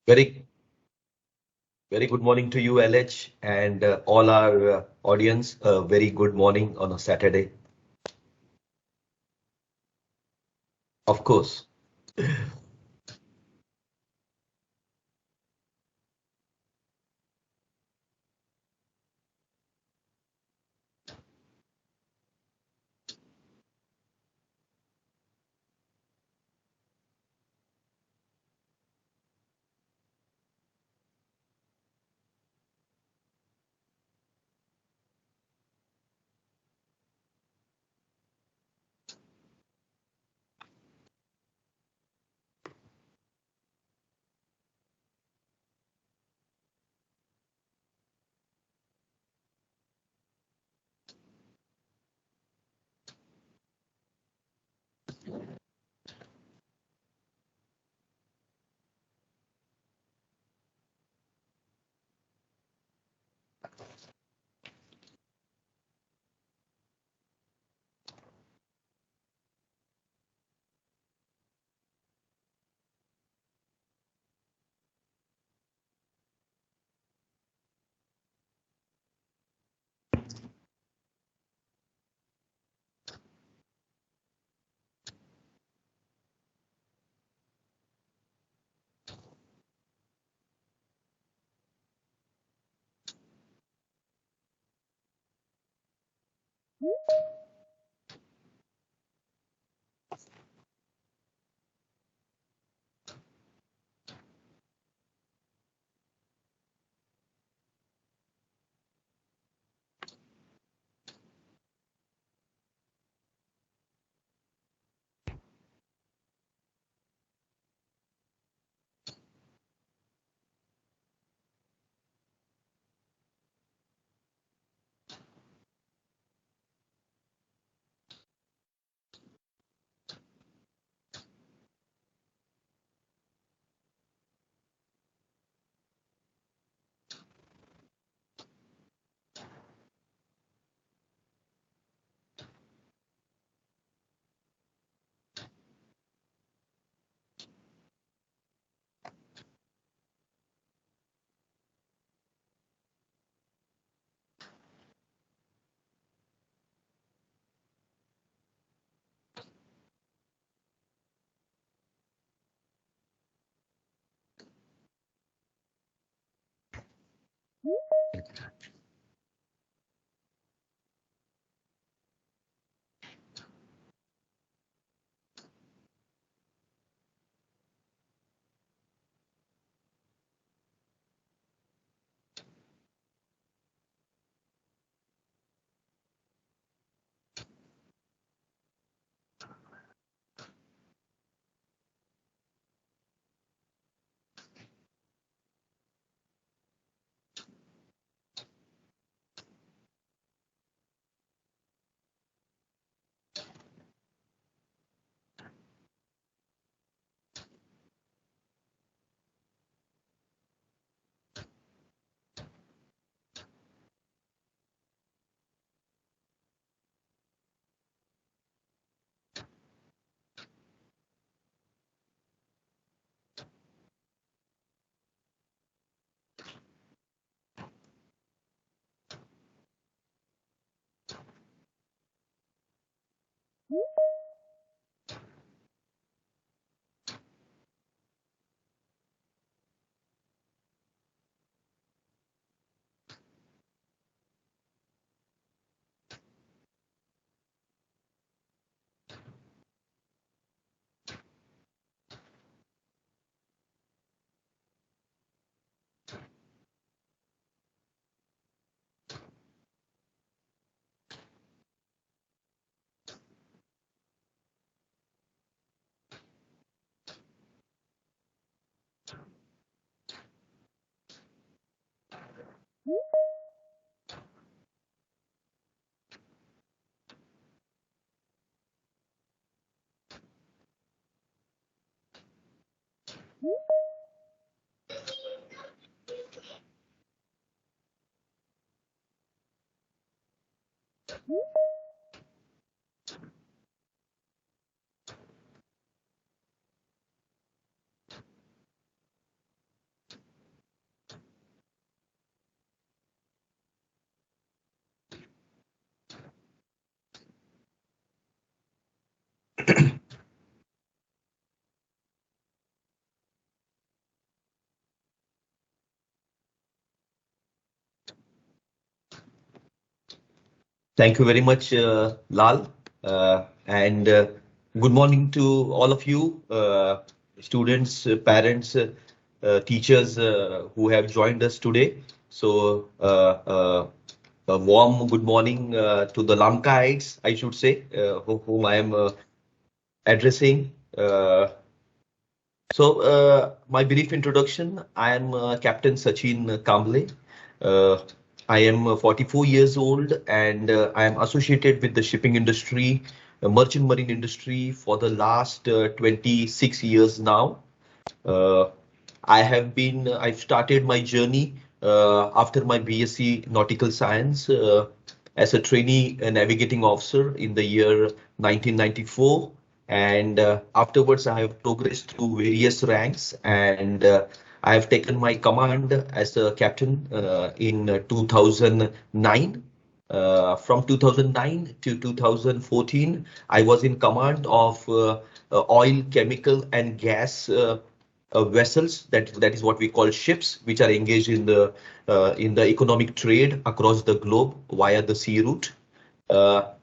Very, very good morning to you, LH, and all our audience. Very good morning on a Saturday. Of course. Thank you very much, Lal. And good morning to all of you, students, parents, teachers who have joined us today. So, a warm good morning to the Lamkaites, I should say, whom I am addressing. My brief introduction. I am Captain Sachin Kamble. Uh, I am 44 years old and I am associated with the shipping industry, merchant marine industry for the last 26 years now. Uh, I've started my journey after my BSc Nautical Science as a trainee navigating officer in the year 1994. And afterwards, I have progressed through various ranks and I have taken my command as a captain in 2009. From 2009 to 2014, I was in command of oil, chemical, and gas vessels. That is what we call ships, which are engaged in the economic trade across the globe via the sea route.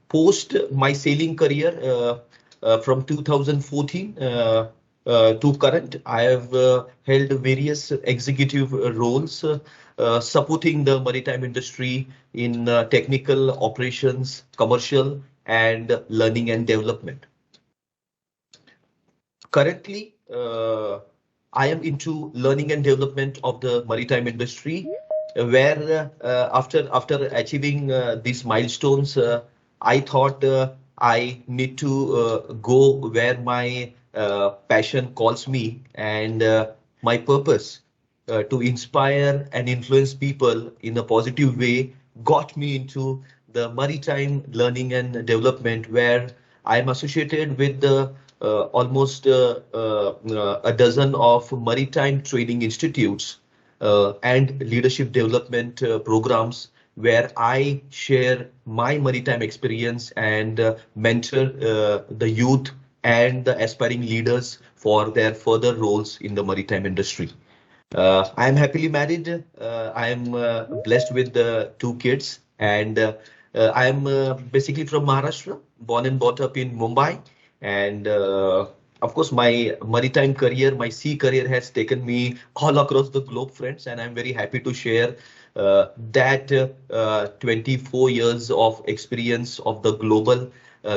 Post my sailing career from 2014 to current, I have held various executive roles supporting the maritime industry in technical operations, commercial, and learning and development. Currently, I am into learning and development of the maritime industry, where after achieving these milestones, I thought I need to go where my passion calls me and my purpose to inspire and influence people in a positive way got me into the maritime learning and development, where I am associated with the almost a dozen of maritime training institutes and leadership development programs where I share my maritime experience and mentor the youth and the aspiring leaders for their further roles in the maritime industry. I am happily married. I am blessed with two kids, and I am basically from Maharashtra, born and brought up in Mumbai. And of course, my maritime career, my sea career has taken me all across the globe, friends, and I'm very happy to share that 24 years of experience of the global,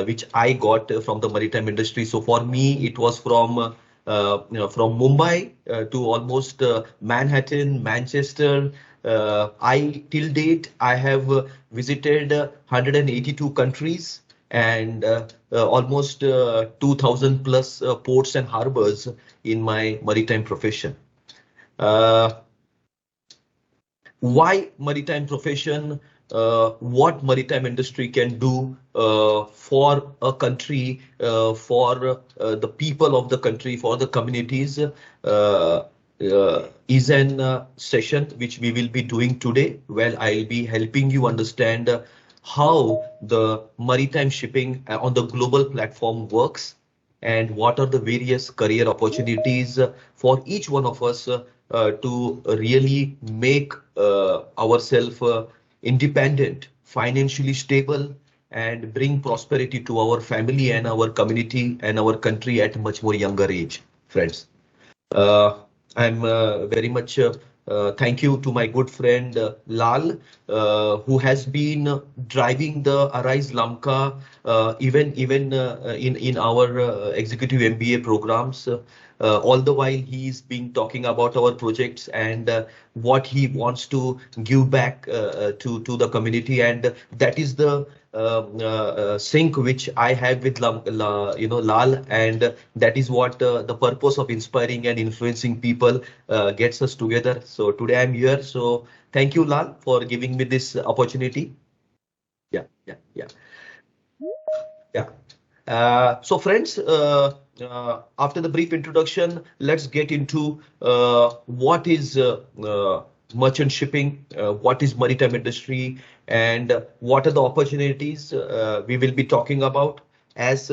which I got from the maritime industry. So for me, it was from Mumbai to almost Manhattan, Manchester. I till date I have visited 182 countries and almost 2000 plus ports and harbors in my maritime profession. Uh, why maritime profession? What maritime industry can do for a country, for the people of the country, for the communities, is an session which we will be doing today. Well, I'll be helping you understand how the maritime shipping on the global platform works and what are the various career opportunities for each one of us to really make ourselves independent, financially stable, and bring prosperity to our family and our community and our country at a much more younger age, friends. Uh, I'm very much thank you to my good friend Lal, who has been driving the AriseLamka even in our executive MBA programs. All the while he's been talking about our projects and what he wants to give back to the community, and that is the sync which I have with Lal, and that is what the purpose of inspiring and influencing people gets us together. So today I'm here. So thank you, Lal, for giving me this opportunity. Yeah. Yeah. So friends, after the brief introduction, let's get into what is merchant shipping, what is maritime industry, and what are the opportunities we will be talking about. As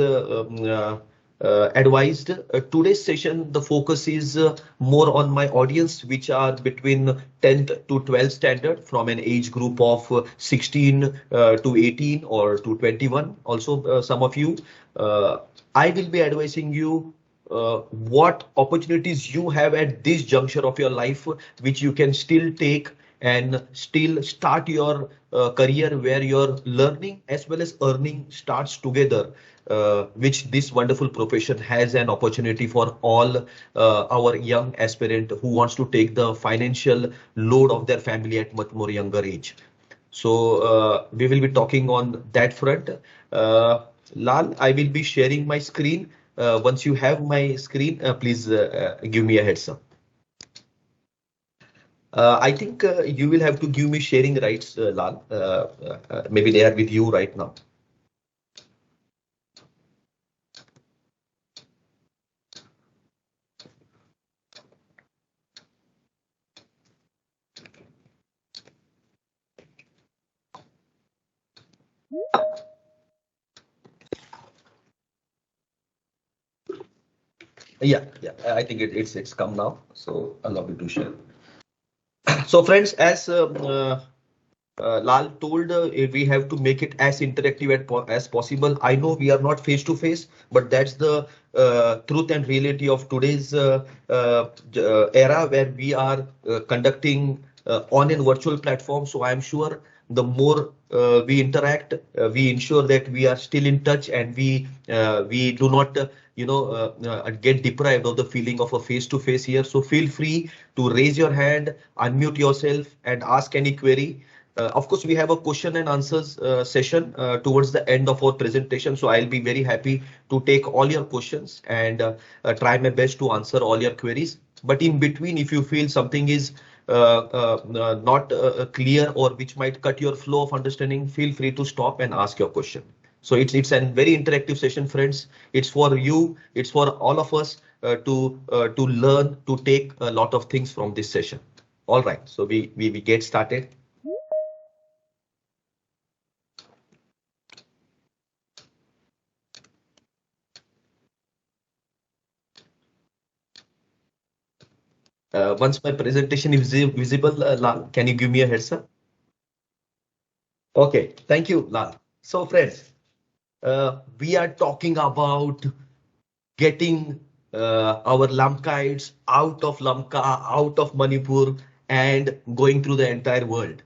advised. Today's session, the focus is more on my audience, which are between 10th to 12th standard, from an age group of 16 to 18 or to 21. Also, some of you, I will be advising you what opportunities you have at this juncture of your life, which you can still take and still start your career where your learning as well as earning starts together, which this wonderful profession has an opportunity for all our young aspirant who wants to take the financial load of their family at much more younger age. So we will be talking on that front. Lal, I will be sharing my screen. Once you have my screen, please give me a heads up. I think you will have to give me sharing rights, Lal. Maybe they are with you right now. Yeah, I think it's come now. So allow me to share. So friends, as Lal told, we have to make it as interactive as possible. I know we are not face to face, but that's the truth and reality of today's era, where we are conducting on a virtual platform. So I'm sure the more we interact, we ensure that we are still in touch, and we do not get deprived of the feeling of a face to face here. So feel free to raise your hand, unmute yourself, and ask any query. Of course, we have a question and answers session towards the end of our presentation. So I'll be very happy to take all your questions and try my best to answer all your queries. But in between, if you feel something is not clear or which might cut your flow of understanding, feel free to stop and ask your question. So it's a very interactive session, friends. It's for you. It's for all of us to learn, to take a lot of things from this session. All right. So we get started. Once my presentation is visible, Lal, can you give me a heads up? Okay, thank you, Lal. So friends, we are talking about getting our Lamkaites out of Lamka, out of Manipur, and going through the entire world.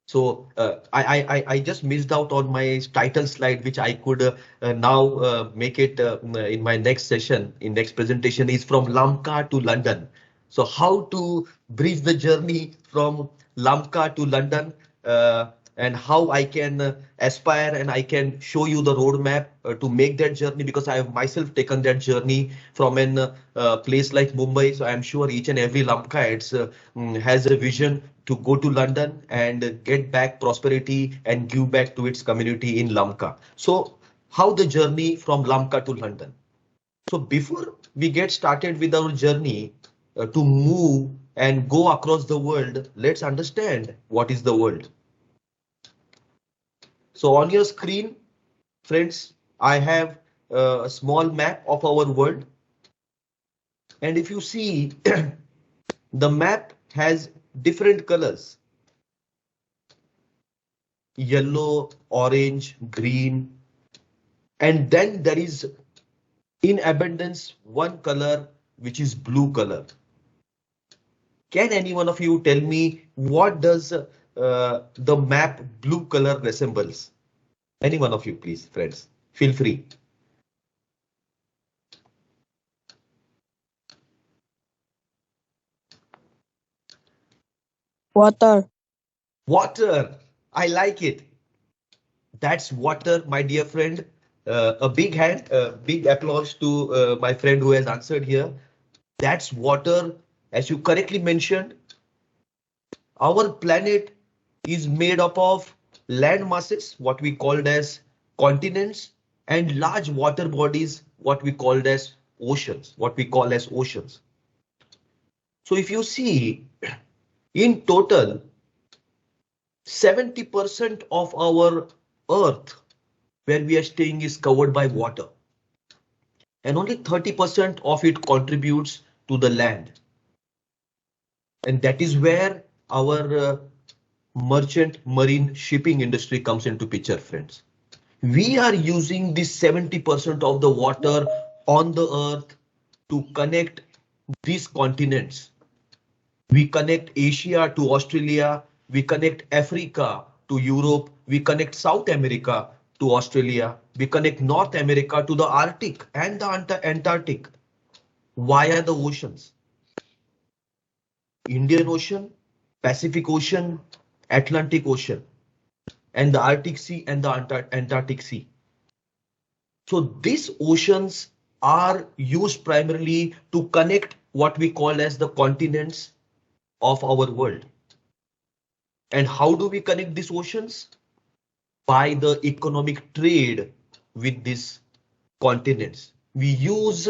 So I just missed out on my title slide, which I could now make it in my next session. In next presentation is from Lamka to London. So how to bridge the journey from Lamka to London, and how I can aspire and I can show you the roadmap to make that journey, because I have myself taken that journey from an place like Mumbai. So I'm sure each and every Lamkite has a vision to go to London and get back prosperity and give back to its community in Lamka. So how the journey from Lamka to London? So before we get started with our journey to move and go across the world, let's understand what is the world. So on your screen, friends, I have a small map of our world. And if you see, the map has different colors: yellow, orange, green, and then there is in abundance one color, which is blue color. Can any one of you tell me what does the map blue color resembles? Any one of you, please, friends, feel free. Water. Water. I like it. That's water, my dear friend. A big hand, big applause to my friend who has answered here. That's water. As you correctly mentioned, our planet is made up of land masses, what we called as continents, and large water bodies, what we called as oceans, what we call as oceans. So if you see, in total, 70% of our Earth where we are staying is covered by water. and only 30% of it contributes to the land. And that is where our merchant marine shipping industry comes into picture, friends. We are using this 70% of the water on the earth to connect these continents. We connect Asia to Australia, we connect Africa to Europe, we connect South America to Australia, we connect North America to the Arctic and the Antarctic via the oceans. Indian Ocean, Pacific Ocean, Atlantic Ocean, and the Arctic Sea and the Antarctic Sea. So these oceans are used primarily to connect what we call as the continents of our world. And how do we connect these oceans? By the economic trade with these continents. We use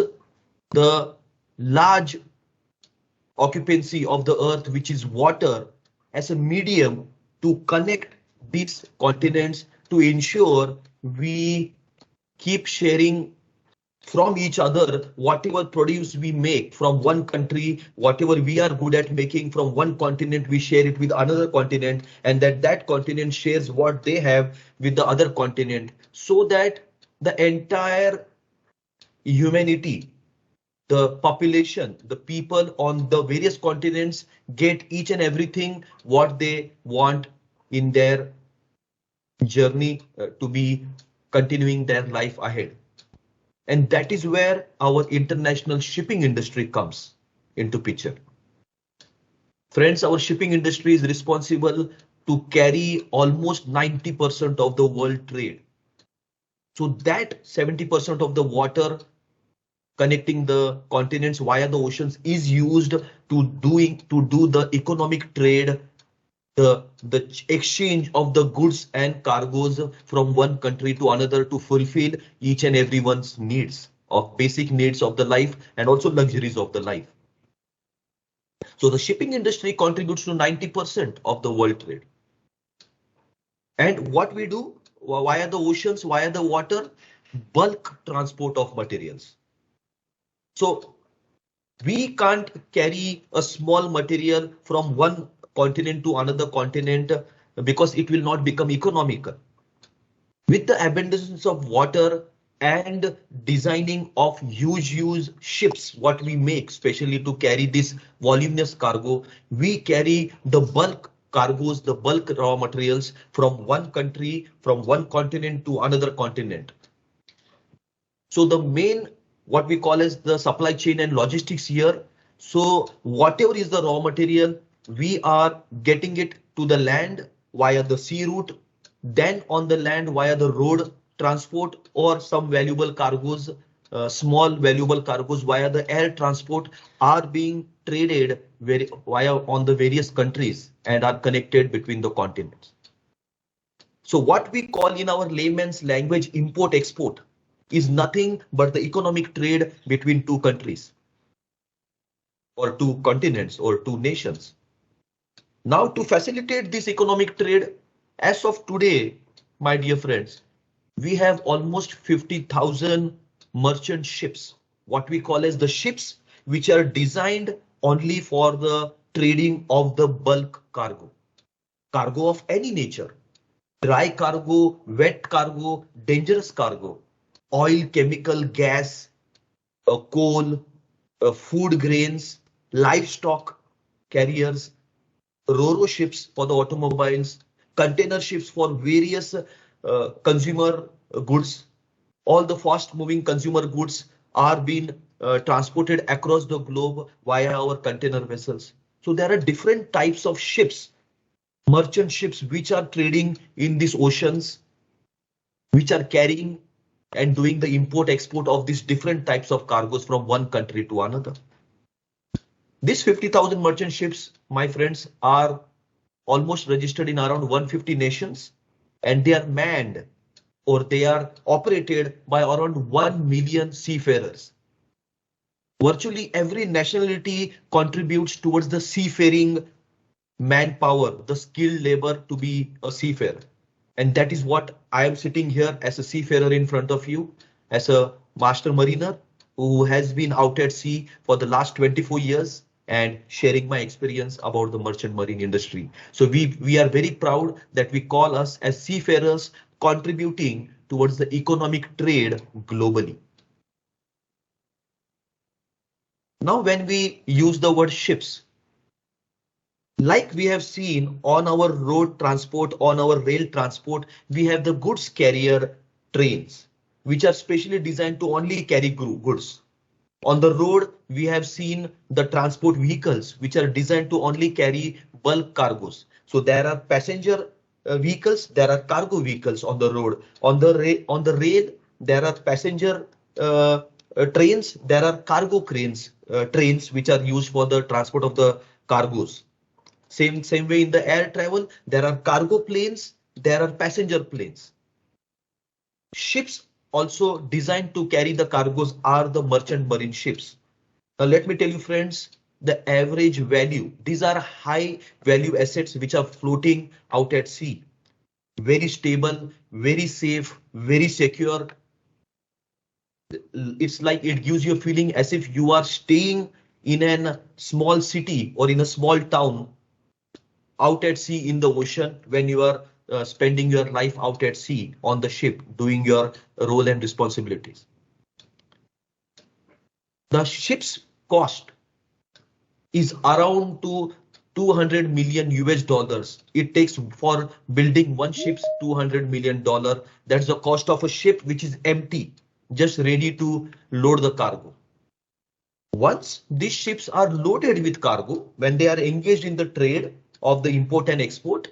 the large occupancy of the earth, which is water, as a medium to connect these continents to ensure we keep sharing from each other whatever produce we make from one country, whatever we are good at making from one continent, we share it with another continent, and that continent shares what they have with the other continent, so that the entire humanity, the population, the people on the various continents get each and everything what they want in their journey to be continuing their life ahead. And that is where our international shipping industry comes into picture. Friends, our shipping industry is responsible to carry almost 90% of the world trade. So that 70% of the water connecting the continents via the oceans is used to do the economic trade, the exchange of the goods and cargoes from one country to another to fulfill each and everyone's needs of basic needs of the life and also luxuries of the life. So the shipping industry contributes to 90% of the world trade. And what we do via the oceans, via the water, bulk transport of materials. So we can't carry a small material from one continent to another continent because it will not become economical. With the abundance of water and designing of huge ships, what we make, especially to carry this voluminous cargo, we carry the bulk cargoes, the bulk raw materials from one country, from one continent to another continent. So the main, what we call as the supply chain and logistics here. So whatever is the raw material, we are getting it to the land via the sea route, then on the land via the road transport, or some valuable cargoes, small valuable cargoes via the air transport are being traded via on the various countries and are connected between the continents. So what we call in our layman's language import export is nothing but the economic trade between two countries or two continents or two nations. Now, to facilitate this economic trade, as of today, my dear friends, we have almost 50,000 merchant ships, what we call as the ships which are designed only for the trading of the bulk cargo of any nature, dry cargo, wet cargo, dangerous cargo, oil, chemical, gas, coal, food grains, livestock carriers, ro-ro ships for the automobiles, container ships for various consumer goods. All the fast moving consumer goods are being transported across the globe via our container vessels. So there are different types of ships, merchant ships, which are trading in these oceans, which are carrying and doing the import export of these different types of cargoes from one country to another. These 50,000 merchant ships, my friends, are almost registered in around 150 nations, and they are manned or they are operated by around 1 million seafarers. Virtually every nationality contributes towards the seafaring manpower, the skilled labor to be a seafarer. And that is what I am sitting here as a seafarer in front of you, as a master mariner. who has been out at sea for the last 24 years and sharing my experience about the merchant marine industry. So we are very proud that we call us as seafarers contributing towards the economic trade globally. Now, when we use the word ships, like we have seen on our road transport, on our rail transport, we have the goods carrier trains, which are specially designed to only carry goods. On the road, we have seen the transport vehicles, which are designed to only carry bulk cargoes. So there are passenger vehicles, there are cargo vehicles on the road. On the rail, there are passenger trains, there are cargo trains which are used for the transport of the cargoes. Same way in the air travel, there are cargo planes, there are passenger planes. Ships also designed to carry the cargoes are the merchant marine ships. Now let me tell you friends, the average value, these are high value assets which are floating out at sea. Very stable, very safe, very secure. It's like it gives you a feeling as if you are staying in a small city or in a small town out at sea in the ocean when you are spending your life out at sea on the ship doing your role and responsibilities. The ship's cost is around to 200 million US dollars. It takes for building one ship's $200 million. That's the cost of a ship which is empty, just ready to load the cargo. Once these ships are loaded with cargo, when they are engaged in the trade of the import and export,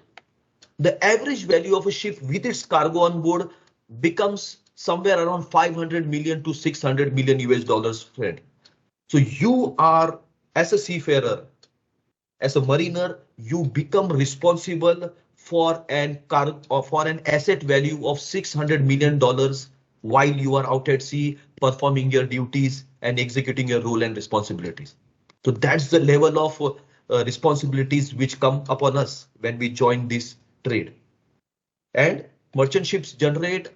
the average value of a ship with its cargo on board becomes somewhere around 500 million to 600 million US dollars, friend. So you are, as a seafarer, as a mariner, you become responsible for an asset value of $600 million while you are out at sea performing your duties and executing your role and responsibilities. So that's the level of responsibilities which come upon us when we join this trade. And merchant ships generate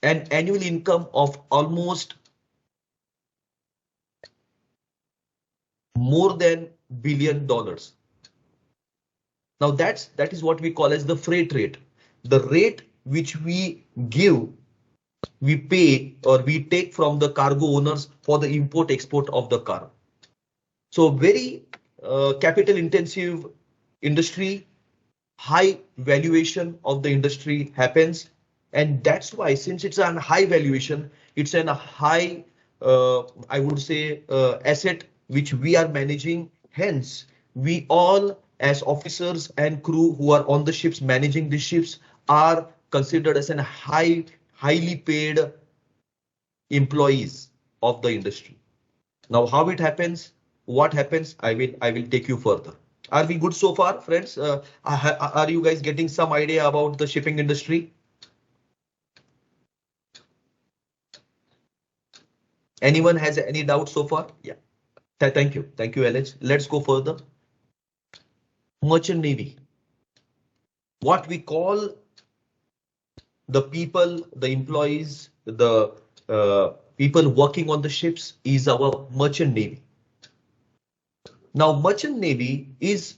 an annual income of almost more than $1 billion. Now that is what we call as the freight rate, the rate which we give, we pay or we take from the cargo owners for the import export of the cargo. So very capital intensive industry, high valuation of the industry happens, and that's why, since it's a high valuation, it's a high I would say asset which we are managing. Hence we all as officers and crew who are on the ships managing the ships are considered as a highly paid employees of the industry. Now how it happens, what happens, I will take you further. Are we good so far, friends? Are you guys getting some idea about the shipping industry? Anyone has any doubt so far? Yeah. Thank you, Alex. Let's go further. Merchant Navy. What we call the people, the employees, the people working on the ships is our Merchant Navy. Now, Merchant Navy is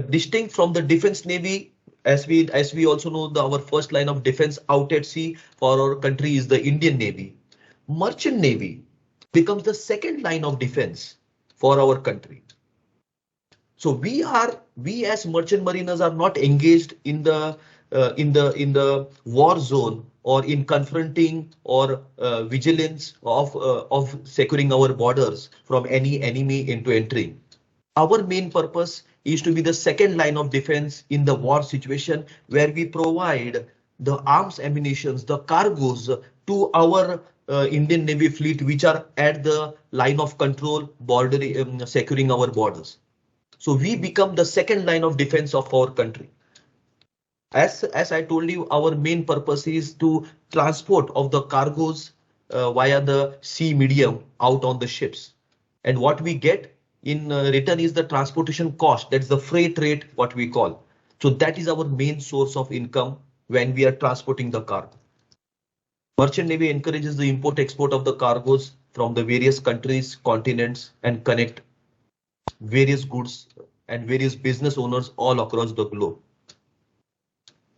distinct from the Defense Navy. As we also know, our first line of defense out at sea for our country is the Indian Navy. Merchant Navy becomes the second line of defense for our country. So we as merchant mariners are not engaged in the war zone or in confronting or vigilance of securing our borders from any enemy into entering. Our main purpose is to be the second line of defense in the war situation, where we provide the arms, ammunitions, the cargoes to our Indian Navy fleet, which are at the line of control, securing our borders. So we become the second line of defense of our country. As I told you, our main purpose is to transport of the cargoes via the sea medium out on the ships. And what we get in return is the transportation cost. That's the freight rate, what we call. So that is our main source of income when we are transporting the cargo. Merchant Navy encourages the import export of the cargoes from the various countries, continents, and connect various goods and various business owners all across the globe.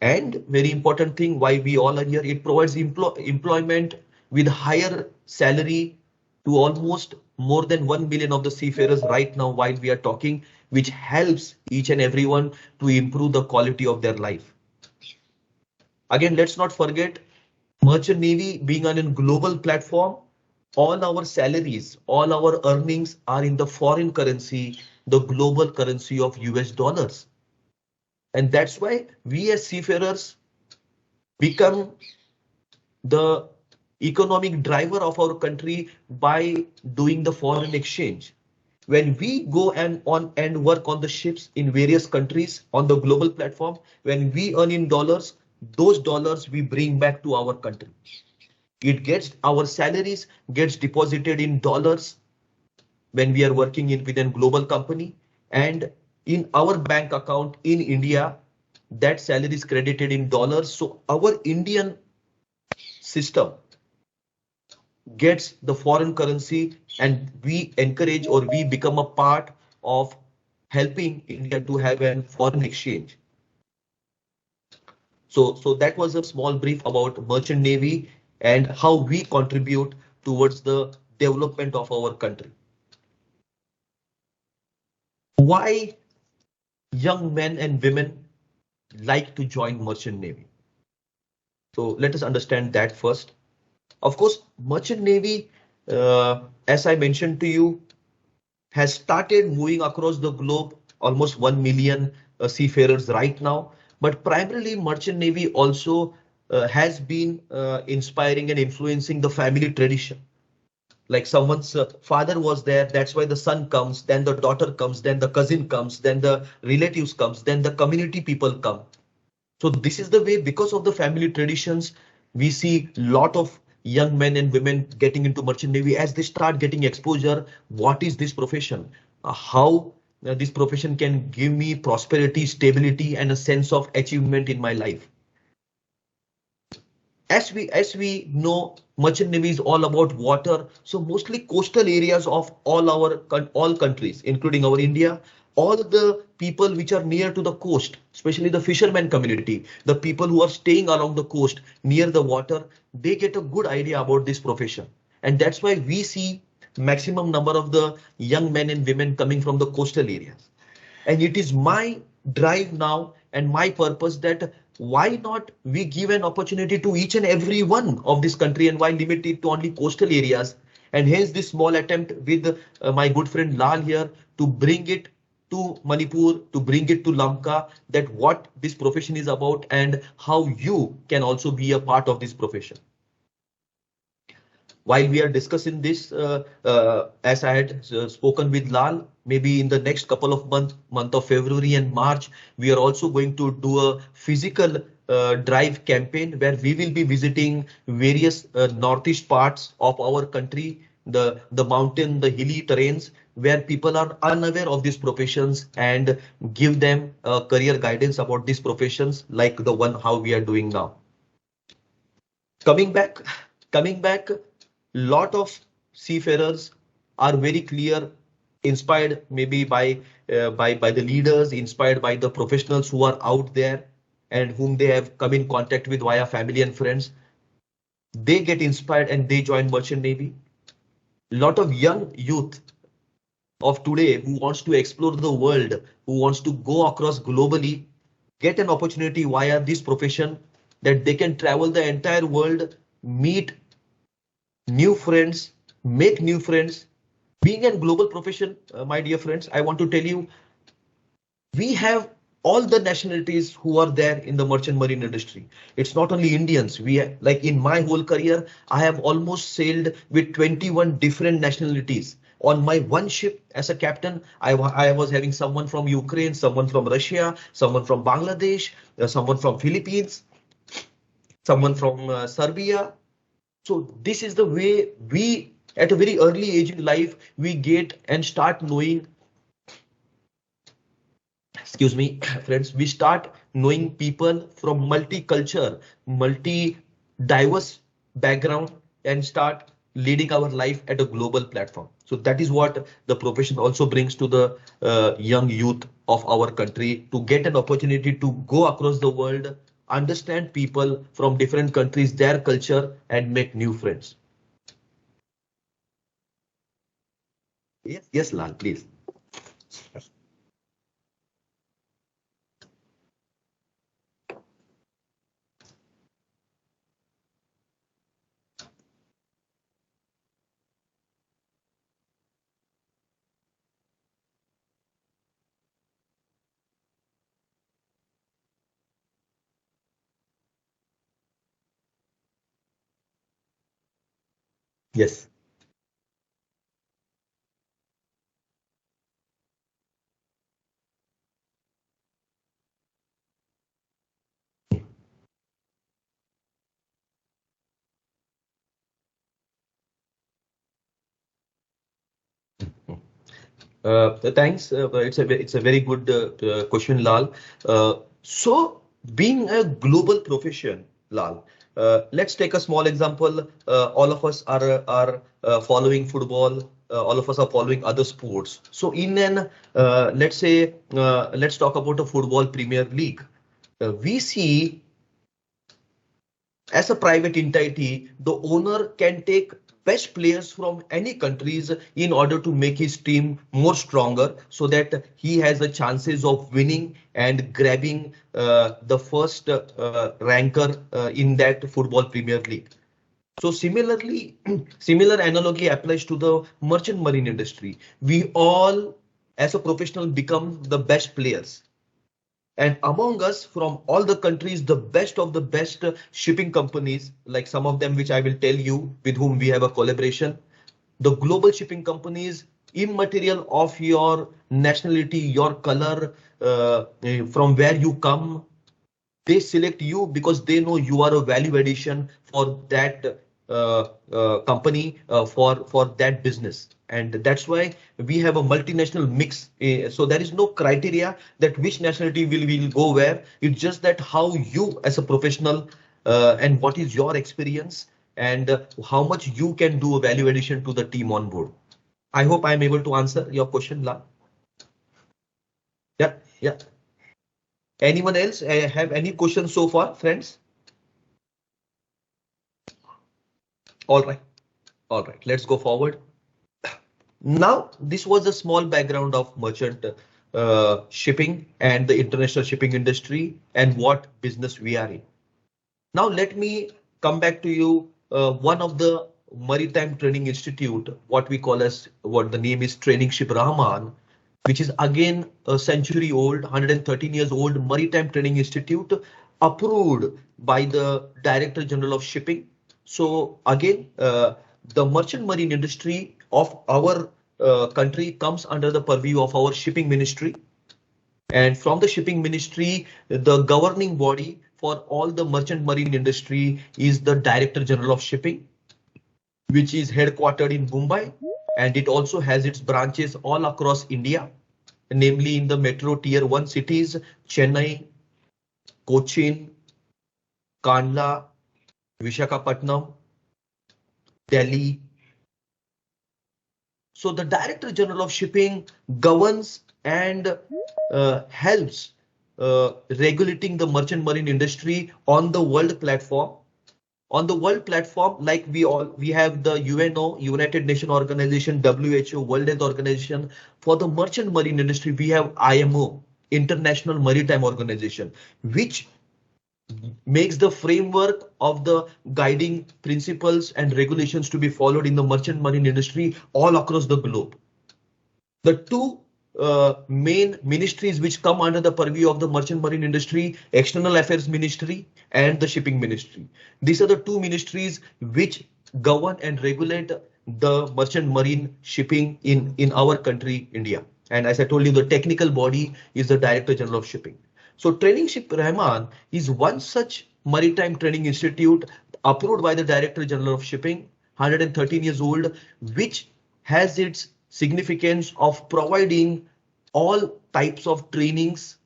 And very important thing, why we all are here, it provides employment with higher salary to almost more than 1 million of the seafarers right now while we are talking, which helps each and everyone to improve the quality of their life. Again, let's not forget, Merchant Navy being on a global platform, all our salaries, all our earnings are in the foreign currency, the global currency of US dollars. And that's why we as seafarers become the economic driver of our country by doing the foreign exchange. When we go and work on the ships in various countries on the global platform, when we earn in dollars, those dollars we bring back to our country. It gets, our salaries gets deposited in dollars when we are working within global company, and in our bank account in India, that salary is credited in dollars. So our Indian system gets the foreign currency, and we encourage, or we become a part of helping India to have a foreign exchange. So that was a small brief about Merchant Navy and how we contribute towards the development of our country. Why young men and women like to join Merchant Navy? So let us understand that first. Of course, Merchant Navy, as I mentioned to you, has started moving across the globe, almost 1 million seafarers right now. But primarily, Merchant Navy also has been inspiring and influencing the family tradition. Like someone's father was there, that's why the son comes, then the daughter comes, then the cousin comes, then the relatives comes, then the community people come. So this is the way, because of the family traditions, we see a lot of young men and women getting into Merchant Navy as they start getting exposure. What is this profession? How this profession can give me prosperity, stability, and a sense of achievement in my life. As we know, Merchant Navy is all about water. So mostly coastal areas of all countries, including our India, all the people which are near to the coast, especially the fishermen community, the people who are staying along the coast near the water, they get a good idea about this profession. And that's why we see maximum number of the young men and women coming from the coastal areas. And it is my drive now and my purpose that why not we give an opportunity to each and every one of this country, and why limit it to only coastal areas? And hence this small attempt with my good friend Lal here to bring it to Manipur, to bring it to Lamka, that what this profession is about and how you can also be a part of this profession. While we are discussing this, as I had spoken with Lal, maybe in the next couple of month of February and March, we are also going to do a physical drive campaign where we will be visiting various northeast parts of our country, the mountain, the hilly terrains, where people are unaware of these professions, and give them career guidance about these professions, like the one how we are doing now. Coming back, lot of seafarers are very clear, inspired maybe by the leaders, inspired by the professionals who are out there and whom they have come in contact with via family and friends. They get inspired and they join Merchant Navy. Lot of young youth of today who wants to explore the world, who wants to go across globally, get an opportunity via this profession, that they can travel the entire world, meet new friends, make new friends. Being a global profession, my dear friends, I want to tell you, we have all the nationalities who are there in the merchant marine industry. It's not only Indians. We have, like in my whole career, I have almost sailed with 21 different nationalities. On my one ship as a captain, I was having someone from Ukraine, someone from Russia, someone from Bangladesh, someone from Philippines, someone from Serbia. So this is the way we, at a very early age in life, we get and start knowing, excuse me, friends, we start knowing people from multicultural, multi-diverse background, and start leading our life at a global platform. So that is what the profession also brings to the young youth of our country, to get an opportunity to go across the world, understand people from different countries, their culture, and make new friends. Yes, yes, Lal, please. Yes. Thanks. It's a very good question, Lal. So being a global profession, Lal. Let's take a small example. All of us are following football. All of us are following other sports. So in an let's say let's talk about a football Premier League. We see, as a private entity, the owner can take best players from any countries in order to make his team more stronger, so that he has the chances of winning and grabbing the first ranker in that football Premier League. So similarly, similar analogy applies to the merchant marine industry. We all, as a professional, become the best players. And among us, from all the countries, the best of the best shipping companies, like some of them which I will tell you, with whom we have a collaboration, the global shipping companies, immaterial of your nationality, your color, from where you come, they select you because they know you are a value addition for that company, for that business. And that's why we have a multinational mix. So there is no criteria that which nationality will go where. It's just that how you as a professional, and what is your experience, and how much you can do a value addition to the team on board. I hope I'm able to answer your question, La. Yeah, yeah. Anyone else have any questions so far, friends? All right. All right, let's go forward. Now, this was a small background of merchant shipping and the international shipping industry and what business we are in. Now, let me come back to you. One of the Maritime Training Institute, what we call as, what the name is, Training Ship Rahman, which is again a century old, 113 years old Maritime Training Institute, approved by the Director General of Shipping. So again, the merchant marine industry of our country comes under the purview of our shipping ministry. And from the shipping ministry, the governing body for all the merchant marine industry is the Director General of Shipping, which is headquartered in Mumbai, and it also has its branches all across India, namely in the metro tier 1 cities, Chennai, Cochin, Kandla, Vishakhapatnam, Delhi. So the Director General of Shipping governs and helps regulating the merchant marine industry on the world platform. On the world platform, like we have the UNO, United Nations Organization, WHO, World Health Organization. For the merchant marine industry, we have IMO, International Maritime Organization, which makes the framework of the guiding principles and regulations to be followed in the merchant marine industry all across the globe. The two main ministries which come under the purview of the merchant marine industry, External Affairs Ministry and the Shipping Ministry. These are the two ministries which govern and regulate the merchant marine shipping in our country, India. And as I told you, the technical body is the Director General of Shipping. So Training Ship Rahman is one such maritime training institute approved by the Director General of Shipping, 113 years old, which has its significance of providing all types of trainings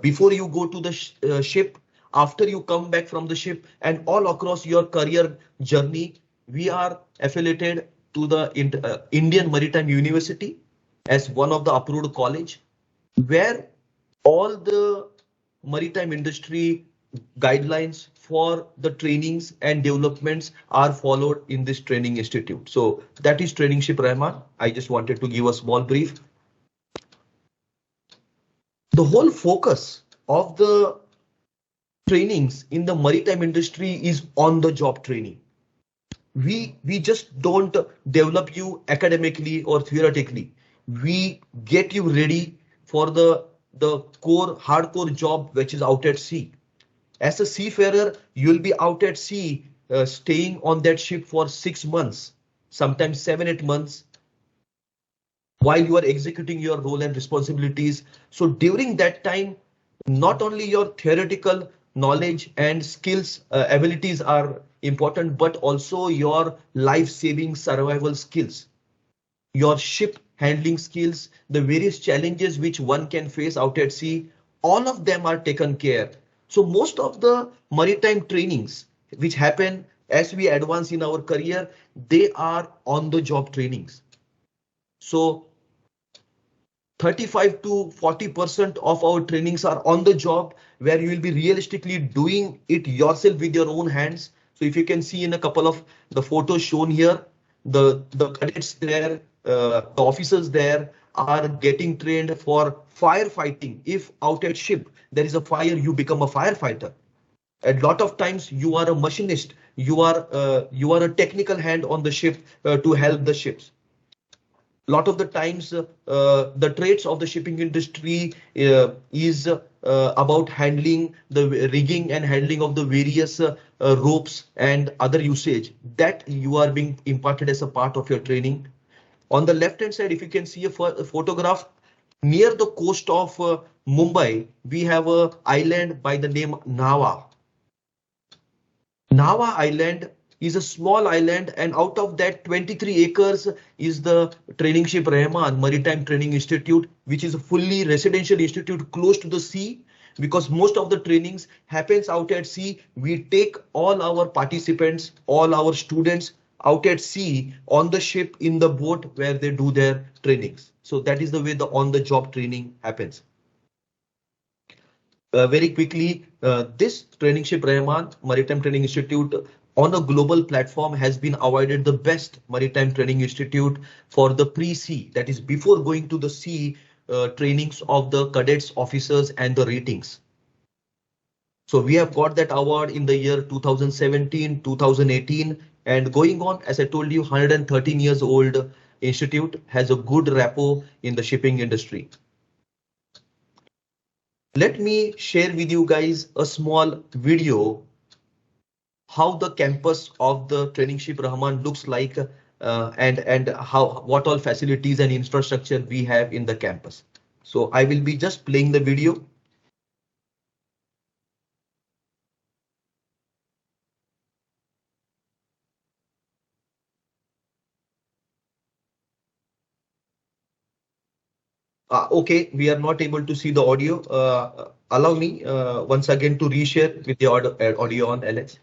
before you go to the ship, after you come back from the ship, and all across your career journey, we are affiliated to the Indian Maritime University as one of the approved college, where all the maritime industry guidelines for the trainings and developments are followed in this training institute. So that is Trainingship Rahman. I just wanted to give a small brief. The whole focus of the trainings in the maritime industry is on the job training. We just don't develop you academically or theoretically. We get you ready for the core hardcore job which is out at sea. As a seafarer, you'll be out at sea, staying on that ship for 6 months, sometimes 7, 8 months, while you are executing your role and responsibilities. So during that time, not only your theoretical knowledge and skills, abilities are important, but also your life-saving survival skills, your ship handling skills, the various challenges which one can face out at sea, all of them are taken care. So most of the maritime trainings which happen as we advance in our career, they are on the job trainings. So 35 to 40% of our trainings are on the job, where you will be realistically doing it yourself with your own hands. So if you can see in a couple of the photos shown here, the cadets there, the officers there are getting trained for firefighting. If out at ship there is a fire, you become a firefighter. A lot of times you are a machinist, you are a technical hand on the ship to help the ships. Lot of the times the traits of the shipping industry is about handling the rigging and handling of the various ropes and other usage that you are being imparted as a part of your training. On the left hand side, if you can see a photograph near the coast of Mumbai, we have a island by the name Nava. Nava Island is a small island, and out of that 23 acres is the Trainingship Rahman Maritime Training Institute, which is a fully residential institute close to the sea. Because most of the trainings happens out at sea, we take all our participants, all our students out at sea on the ship in the boat where they do their trainings. So that is the way the on-the-job training happens. Very quickly, this Trainingship Rahman Maritime Training Institute on a global platform has been awarded the best maritime training institute for the pre-sea, that is before going to the sea, trainings of the cadets, officers, and the ratings. So we have got that award in the year 2017, 2018, and going on, as I told you, 113 years old institute, has a good rapport in the shipping industry. Let me share with you guys a small video how the campus of the Trainingship Rahman looks like, and what all facilities and infrastructure we have in the campus. So I will be just playing the video. Okay, we are not able to see the audio. Allow me once again to reshare with the audio on, Alex.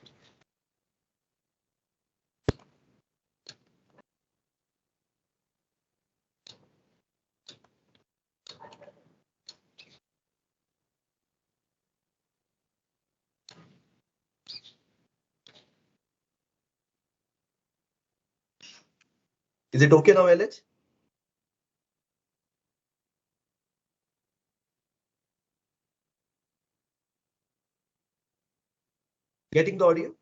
Is it okay now, Alex? Getting the audio?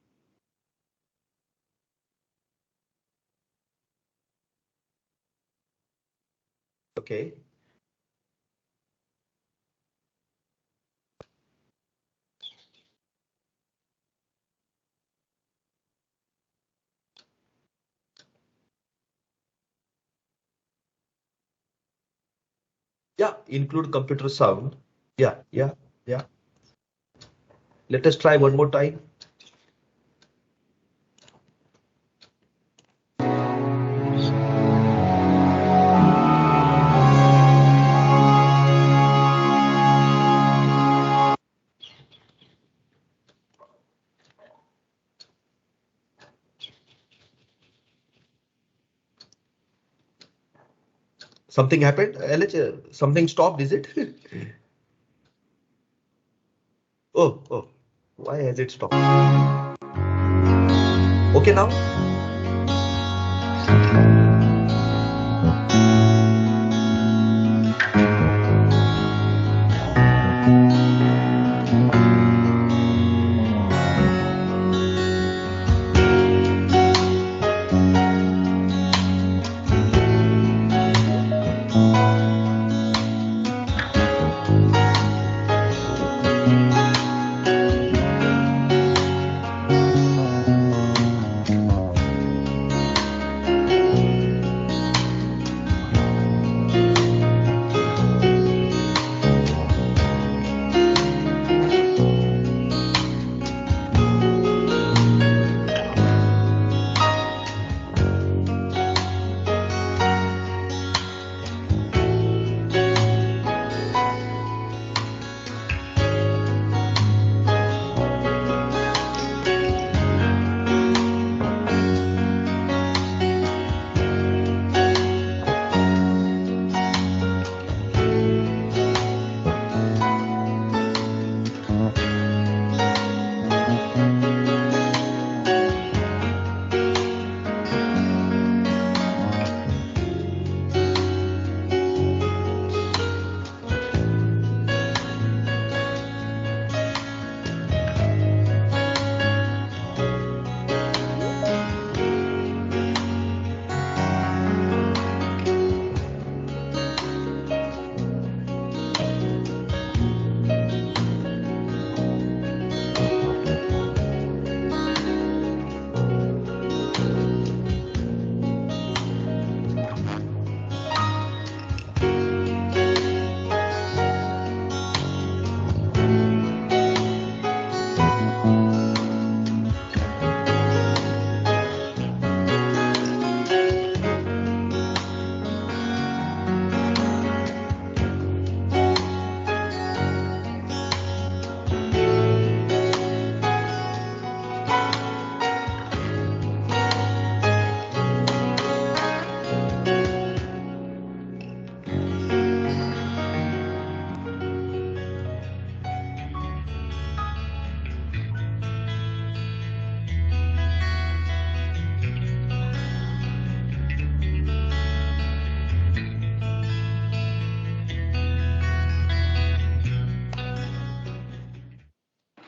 Okay. Yeah, include computer sound. Yeah, yeah, yeah. Let us try one more time. Something happened? Something stopped, is it? Oh, why has it stopped? Okay now?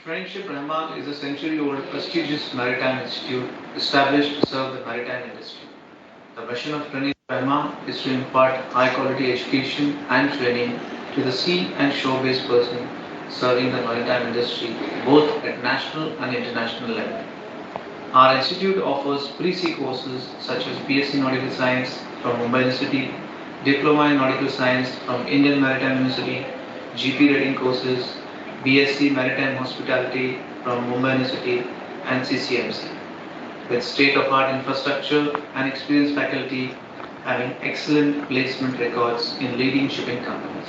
Friendship Rahman is a century-old prestigious maritime institute established to serve the maritime industry. The mission of Friendship Rahman is to impart high-quality education and training to the sea and shore-based personnel serving the maritime industry both at national and international level. Our institute offers pre-sea courses such as BSc Nautical Science from Mumbai University, Diploma in Nautical Science from Indian Maritime University, GP Rating courses, BSc Maritime Hospitality from Mumbai University and CCMC, with state-of-art infrastructure and experienced faculty having excellent placement records in leading shipping companies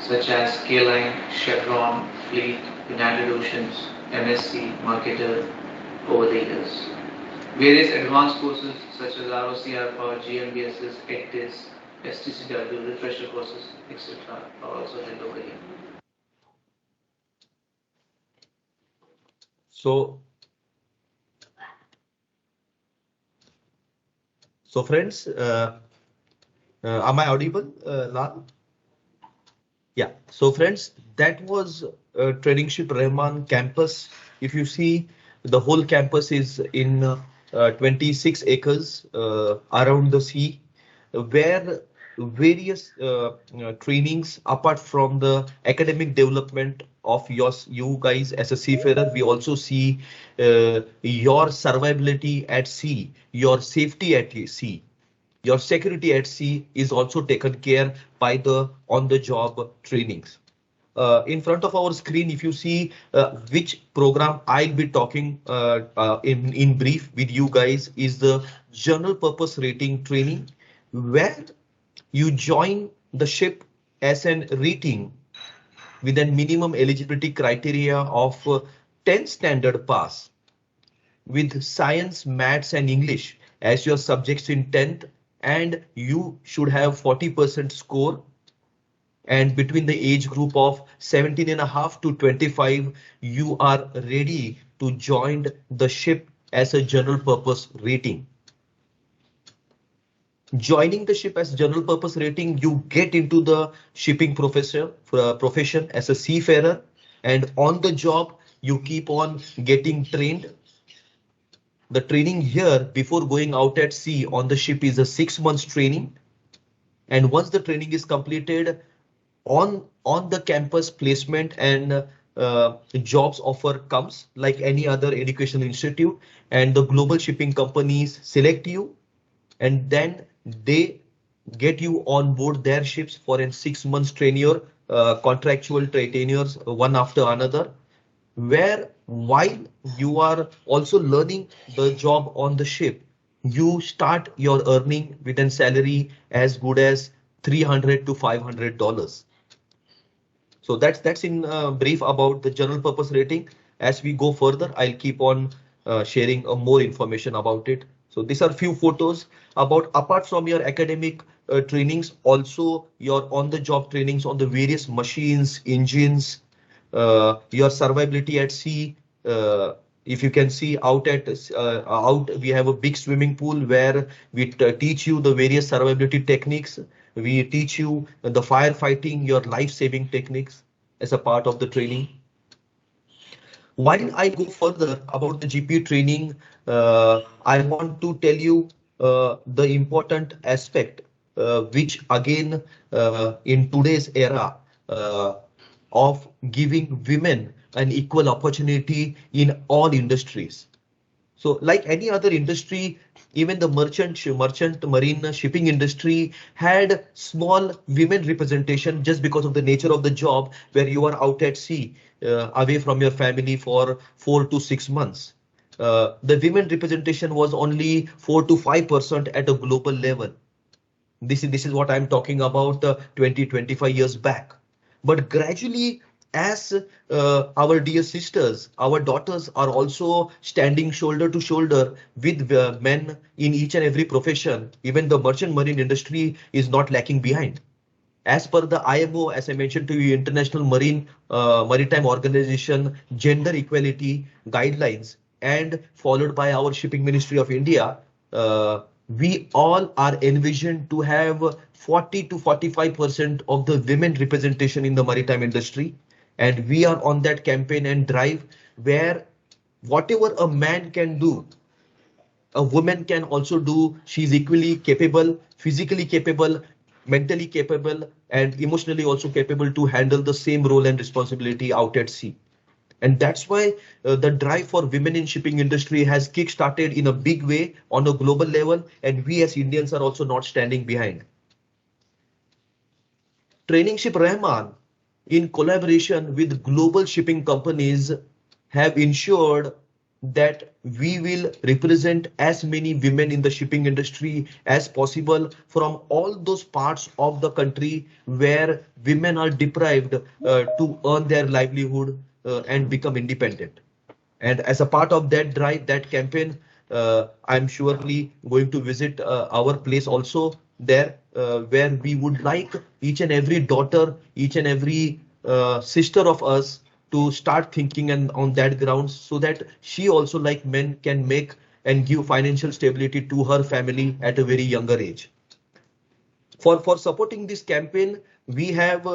such as K-Line, Chevron, Fleet, United Oceans, MSC, Marketer over the years. Various advanced courses such as ROCR, GMBSS, ECTIS, STCW, refresher courses, etc. are also held over here. So friends, am I audible, Lal? Yeah. So friends, that was Trainingship Rahman campus. If you see, the whole campus is in 26 acres around the sea, where various trainings apart from the academic development of you guys as a seafarer, we also see your survivability at sea, your safety at sea. Your security at sea is also taken care by the on-the-job trainings. In front of our screen, if you see which program I'll be talking in brief with you guys is the general purpose rating training, where you join the ship as an rating with a minimum eligibility criteria of 10 standard pass with science, maths and English as your subjects in 10th and you should have 40% score. And between the age group of 17.5 to 25, you are ready to join the ship as a general purpose rating. Joining the ship as general purpose rating, you get into the shipping profession as a seafarer, and on the job, you keep on getting trained. The training here before going out at sea on the ship is a 6 months training. And once the training is completed, on the campus placement and jobs offer comes like any other educational institute, and the global shipping companies select you, and then they get you on board their ships for a 6 months tenure, contractual tenures one after another, where while you are also learning the job on the ship, you start your earning with a salary as good as $300 to $500. So that's in brief about the general purpose rating. As we go further, I'll keep on sharing more information about it. So these are few photos about, apart from your academic trainings, also your on-the-job trainings on the various machines, engines, your survivability at sea. If you can see out we have a big swimming pool where we teach you the various survivability techniques. We teach you the firefighting, your life-saving techniques as a part of the training. While I go further about the GP training, I want to tell you the important aspect, which again in today's era of giving women an equal opportunity in all industries. So like any other industry, even the merchant marine shipping industry had small women representation just because of the nature of the job, where you are out at sea, away from your family for 4 to 6 months. The women representation was only 4 to 5% at a global level. This is what I'm talking about 25 years back. But gradually, as our dear sisters, our daughters are also standing shoulder to shoulder with men in each and every profession, even the merchant marine industry is not lacking behind. As per the IMO, as I mentioned to you, International Maritime Organization gender equality guidelines, and followed by our Shipping Ministry of India, we all are envisioned to have 40 to 45% of the women representation in the maritime industry. And we are on that campaign and drive where whatever a man can do, a woman can also do. She's equally capable, physically capable, mentally capable, and emotionally also capable to handle the same role and responsibility out at sea. And that's why the drive for women in shipping industry has kick-started in a big way on a global level, and we as Indians are also not standing behind. Training Ship Rahman, in collaboration with global shipping companies, have ensured that we will represent as many women in the shipping industry as possible from all those parts of the country where women are deprived to earn their livelihood and become independent. And as a part of that drive, that campaign, I'm surely going to visit our place also there, where we would like each and every daughter, each and every sister of us to start thinking and on that grounds, so that she also, like men, can make and give financial stability to her family at a very younger age. For supporting this campaign, we have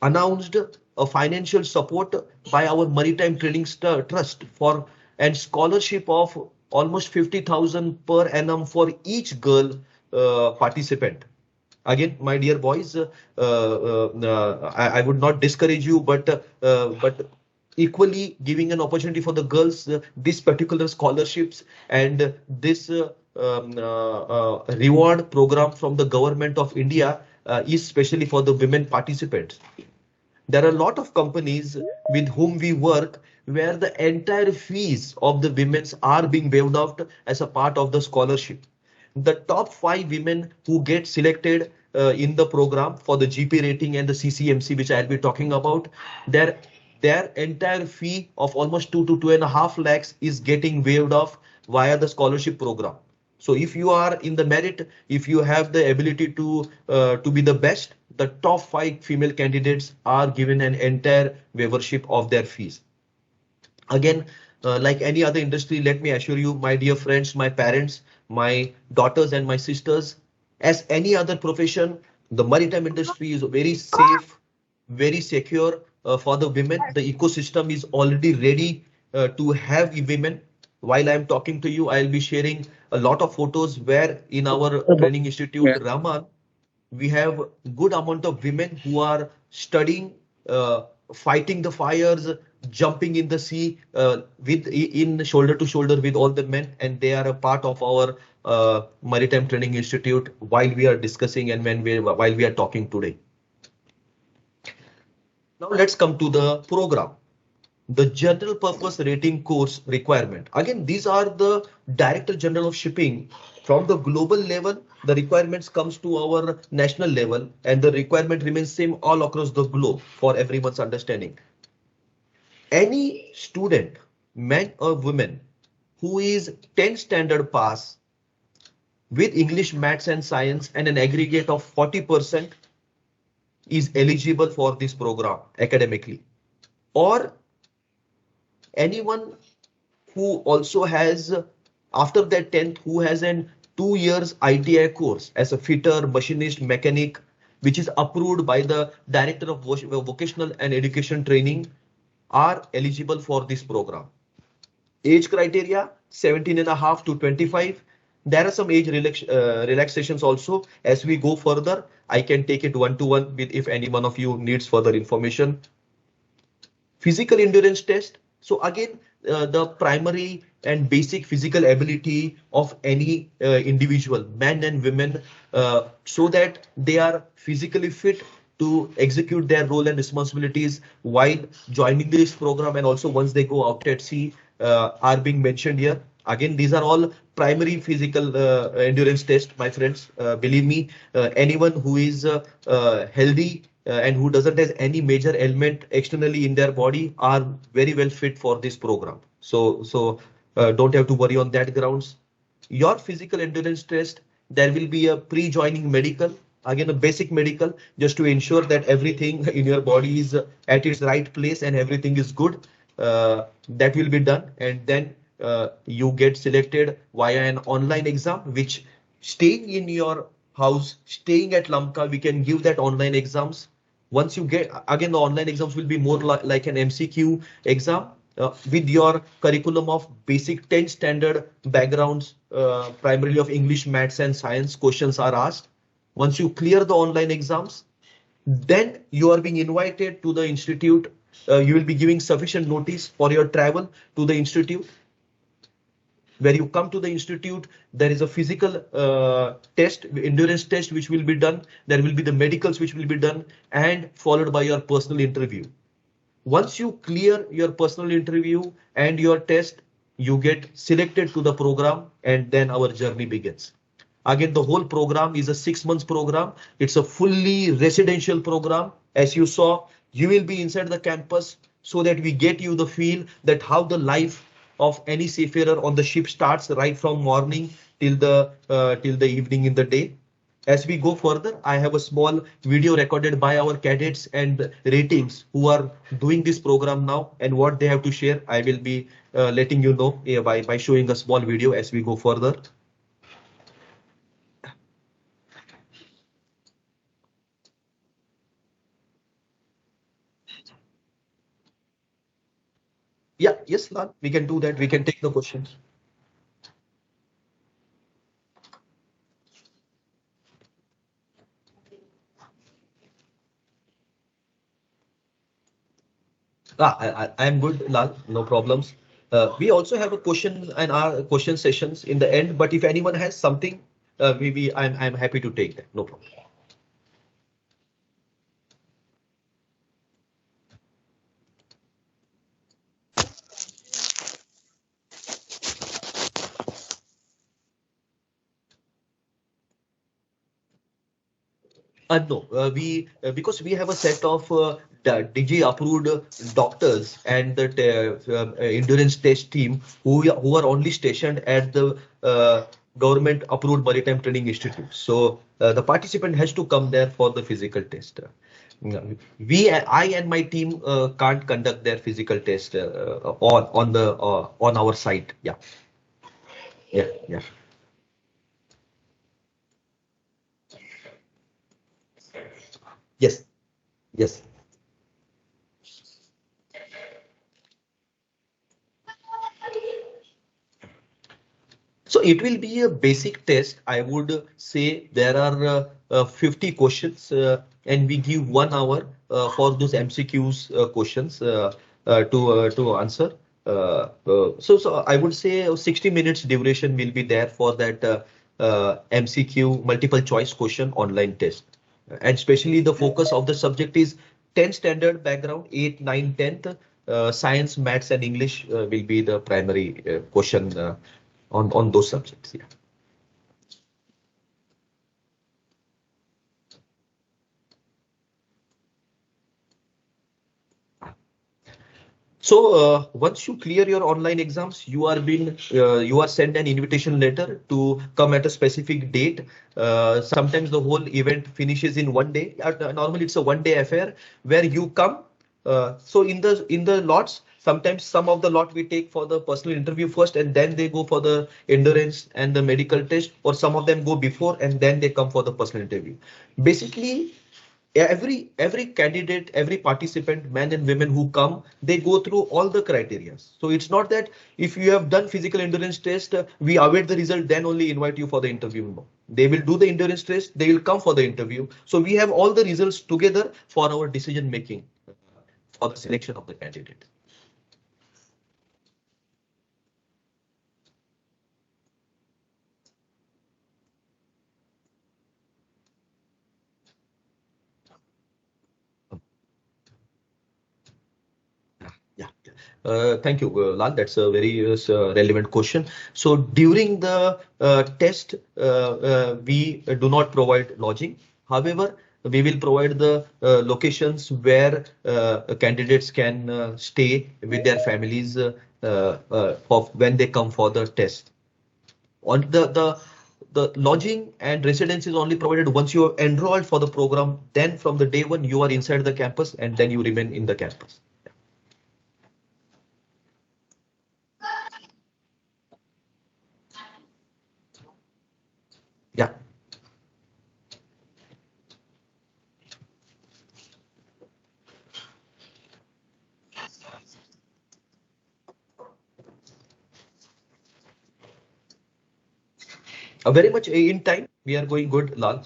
announced a financial support by our Maritime Training Trust for and scholarship of almost 50,000 per annum for each girl participant. Again, my dear boys, I would not discourage you, but equally giving an opportunity for the girls, this particular scholarships and this reward program from the government of India is specially for the women participants. There are a lot of companies with whom we work where the entire fees of the women's are being waived off as a part of the scholarship. The top 5 women who get selected in the program for the GP rating and the CCMC, which I'll be talking about, their entire fee of almost 2 to 2.5 lakhs is getting waived off via the scholarship program. So if you are in the merit, if you have the ability to be the best, the top 5 female candidates are given an entire waivership of their fees. Again, like any other industry, let me assure you, my dear friends, my parents, my daughters and my sisters, as any other profession, the maritime industry is very safe, very secure for the women. The ecosystem is already ready to have women. While I'm talking to you, I'll be sharing a lot of photos where in our training institute, Raman, we have good amount of women who are studying, fighting the fires, jumping in the sea with in shoulder to shoulder with all the men, and they are a part of our maritime training institute while we are discussing and while we are talking today. Now let's come to the program. The general purpose rating course requirement. Again, these are the Director General of Shipping from the global level. The requirements comes to our national level, and the requirement remains same all across the globe for everyone's understanding. Any student, man or woman, who is 10 standard pass with English, Maths and Science and an aggregate of 40% is eligible for this program academically. Or anyone who also has, after that 10th, who has an 2 years ITI course as a fitter, machinist, mechanic, which is approved by the Director of Vocational and Education Training, are eligible for this program. Age criteria 17.5 to 25. There are some age relaxations also. As we go further, I can take it one-to-one with if any one of you needs further information. Physical endurance test. So again, the primary and basic physical ability of any individual, men and women, so that they are physically fit to execute their role and responsibilities while joining this program, and also once they go out at sea, are being mentioned here. Again, these are all primary physical endurance tests, my friends. Believe me, anyone who is healthy and who doesn't have any major ailment externally in their body are very well fit for this program. So don't have to worry on that grounds. Your physical endurance test, there will be a pre-joining medical, again a basic medical, just to ensure that everything in your body is at its right place and everything is good. That will be done, and then you get selected via an online exam, which staying in your house, staying at Lamka, we can give that online exams. Once you get, again, the online exams will be more like an MCQ exam with your curriculum of basic 10 standard backgrounds, primarily of English, Maths and Science. Questions are asked. Once you clear the online exams, then you are being invited to the institute. You will be giving sufficient notice for your travel to the institute. Where you come to the institute, there is a physical test, endurance test, which will be done. There will be the medicals which will be done, and followed by your personal interview. Once you clear your personal interview and your test, you get selected to the program, and then our journey begins. Again, the whole program is a 6 months program. It's a fully residential program. As you saw, you will be inside the campus, so that we get you the feel that how the life of any seafarer on the ship starts right from morning till the evening in the day. As we go further, I have a small video recorded by our cadets and ratings who are doing this program now, and what they have to share, I will be letting you know by showing a small video as we go further. Yeah, yes, Lal, we can do that. We can take the questions. I'm good, Lal. No problems. We also have a question and our question sessions in the end. But if anyone has something, I'm happy to take that. No problem. No, we because we have a set of DG approved doctors and the endurance test team who are only stationed at the government approved maritime training institute. So the participant has to come there for the physical test. I and my team can't conduct their physical test on our site. Yeah, yeah, yeah. Yes, yes. So it will be a basic test. I would say there are 50 questions, and we give 1 hour for those MCQs questions to answer. So I would say 60 minutes duration will be there for that MCQ multiple choice question online test. And especially the focus of the subject is 10 standard background, 8, 9, 10th. Science, maths, and English will be the primary question on those subjects. Yeah. So once you clear your online exams, you are sent an invitation letter to come at a specific date. Sometimes the whole event finishes in 1 day. Normally it's a 1 day affair where you come. So in the lots, sometimes some of the lot we take for the personal interview first, and then they go for the endurance and the medical test, or some of them go before and then they come for the personal interview. Basically, every candidate, every participant, men and women who come, they go through all the criteria. So it's not that if you have done physical endurance test, we await the result, then only invite you for the interview. No, they will do the endurance test, they will come for the interview. So we have all the results together for our decision making for the selection of the candidate. Yeah. Thank you, Lal. That's a very relevant question. So during the test, we do not provide lodging. However, we will provide the locations where candidates can stay with their families when they come for the test. On the lodging and residence is only provided once you are enrolled for the program. Then from the day one, you are inside the campus, and then you remain in the campus. Yeah. Very much in time. We are going good, Lal.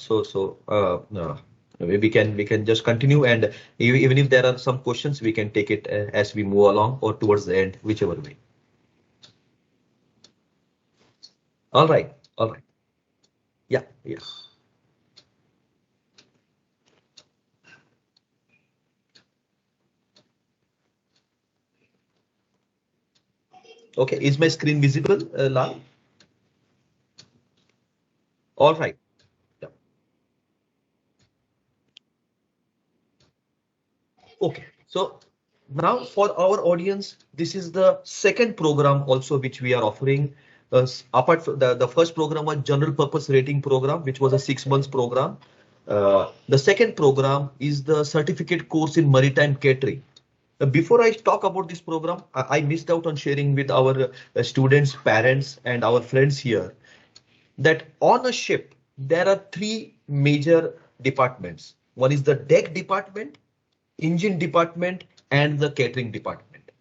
We can just continue, and even if there are some questions, we can take it as we move along or towards the end, whichever way. All right. All right. Yeah. Yeah. Okay. Is my screen visible, Lal? All right. Yeah. Okay. So now for our audience, this is the second program also which we are offering. Apart from the first program was general purpose rating program, which was a 6 months program. The second program is the certificate course in maritime catering. Before I talk about this program, I missed out on sharing with our students, parents, and our friends here that on a ship, there are three major departments. One is the deck department, engine department, and the catering department.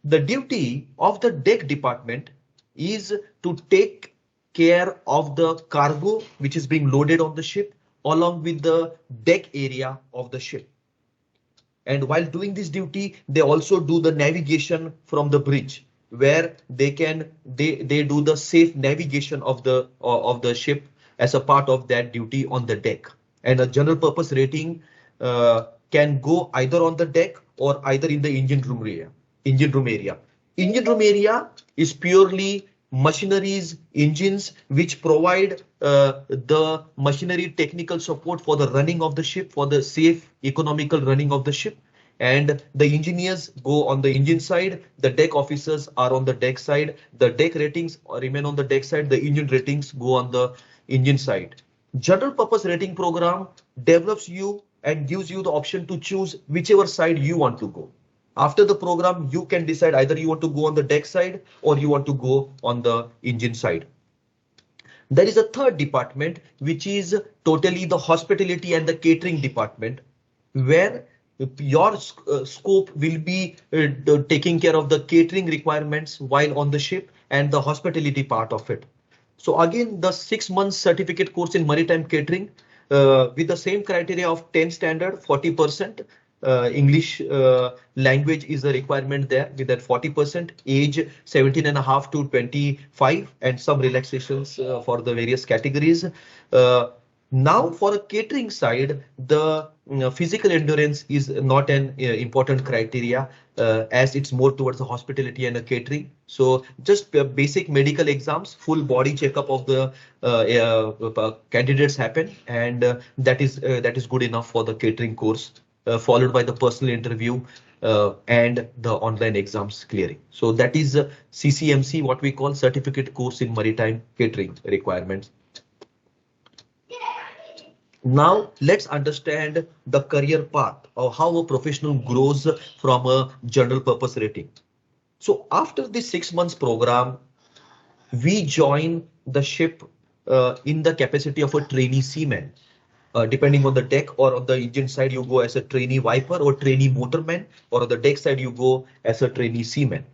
The duty of the deck department is to take care of the cargo which is being loaded on the ship along with the deck area of the ship. And while doing this duty, they also do the navigation from the bridge, where they do the safe navigation of the ship as a part of that duty on the deck. And a general purpose rating can go either on the deck or either in the engine room area. Engine room area is purely machineries, engines, which provide the machinery technical support for the running of the ship, for the safe economical running of the ship. and the engineers go on the engine side, the deck officers are on the deck side, the deck ratings remain on the deck side, the engine ratings go on the engine side. General purpose rating program develops you and gives you the option to choose whichever side you want to go. After the program, you can decide either you want to go on the deck side or you want to go on the engine side. There is a third department, which is totally the hospitality and the catering department, where your scope will be taking care of the catering requirements while on the ship and the hospitality part of it. So again, the 6 months certificate course in maritime catering with the same criteria of 10 standard, 40%. English language is a requirement there with that 40%, age 17.5 to 25, and some relaxations for the various categories. Now for a catering side, the physical endurance is not an important criteria as it's more towards the hospitality and catering. So just basic medical exams, full body checkup of the candidates happen, and that is good enough for the catering course. Followed by the personal interview and the online exams clearing. So that is CCMC, what we call certificate course in maritime catering requirements. Now let's understand the career path or how a professional grows from a general purpose rating. So after this 6 months program, we join the ship in the capacity of a trainee seaman. Depending on the deck or on the engine side, you go as a trainee viper or trainee motorman, or on the deck side, you go as a trainee seaman.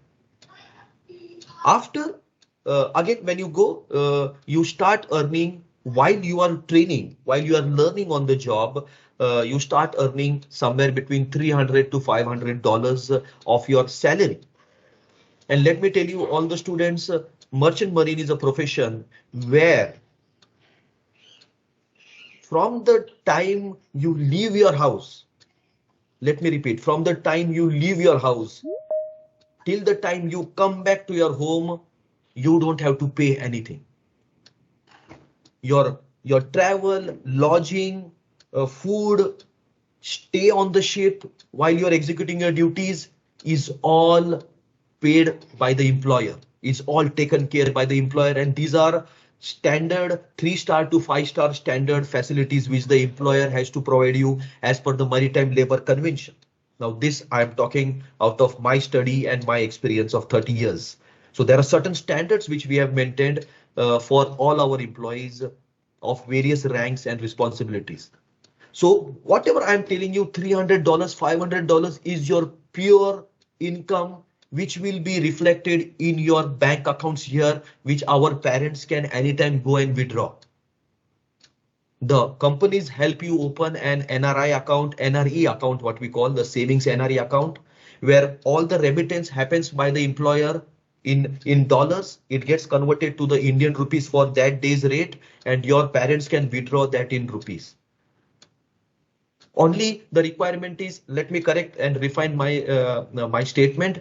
After, again, when you go, you start earning while you are training, while you are learning on the job, you start earning somewhere between $300 to $500 of your salary. And let me tell you, all the students, merchant marine is a profession where from the time you leave your house, let me repeat, from the time you leave your house till the time you come back to your home, you don't have to pay anything. Your travel, lodging, food, stay on the ship while you're executing your duties is all paid by the employer. It's all taken care by the employer, and these are standard 3-star to 5-star standard facilities which the employer has to provide you as per the Maritime Labor Convention. Now this I'm talking out of my study and my experience of 30 years. So there are certain standards which we have maintained for all our employees of various ranks and responsibilities. So whatever I'm telling you, $300, $500 is your pure income, which will be reflected in your bank accounts here, which our parents can anytime go and withdraw. The companies help you open an NRI account, NRE account, what we call the savings NRE account, where all the remittance happens by the employer in dollars. It gets converted to the Indian rupees for that day's rate, and your parents can withdraw that in rupees. Only the requirement is, let me correct and refine my statement.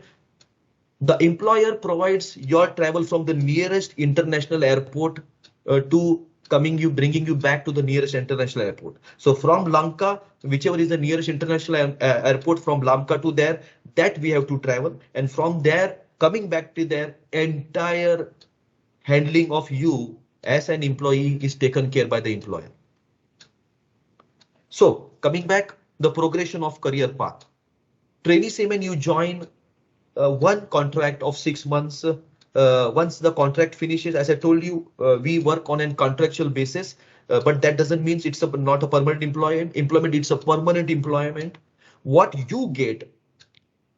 The employer provides your travel from the nearest international airport to bringing you back to the nearest international airport. So from Lamka, whichever is the nearest international airport, from Lamka to there, that we have to travel, and from there coming back to their entire handling of you as an employee is taken care by the employer. So coming back, the progression of career path. Trainee seaman, you join one contract of 6 months. Once the contract finishes, as I told you, we work on a contractual basis, but that doesn't mean it's not a permanent employment. It's a permanent employment. What you get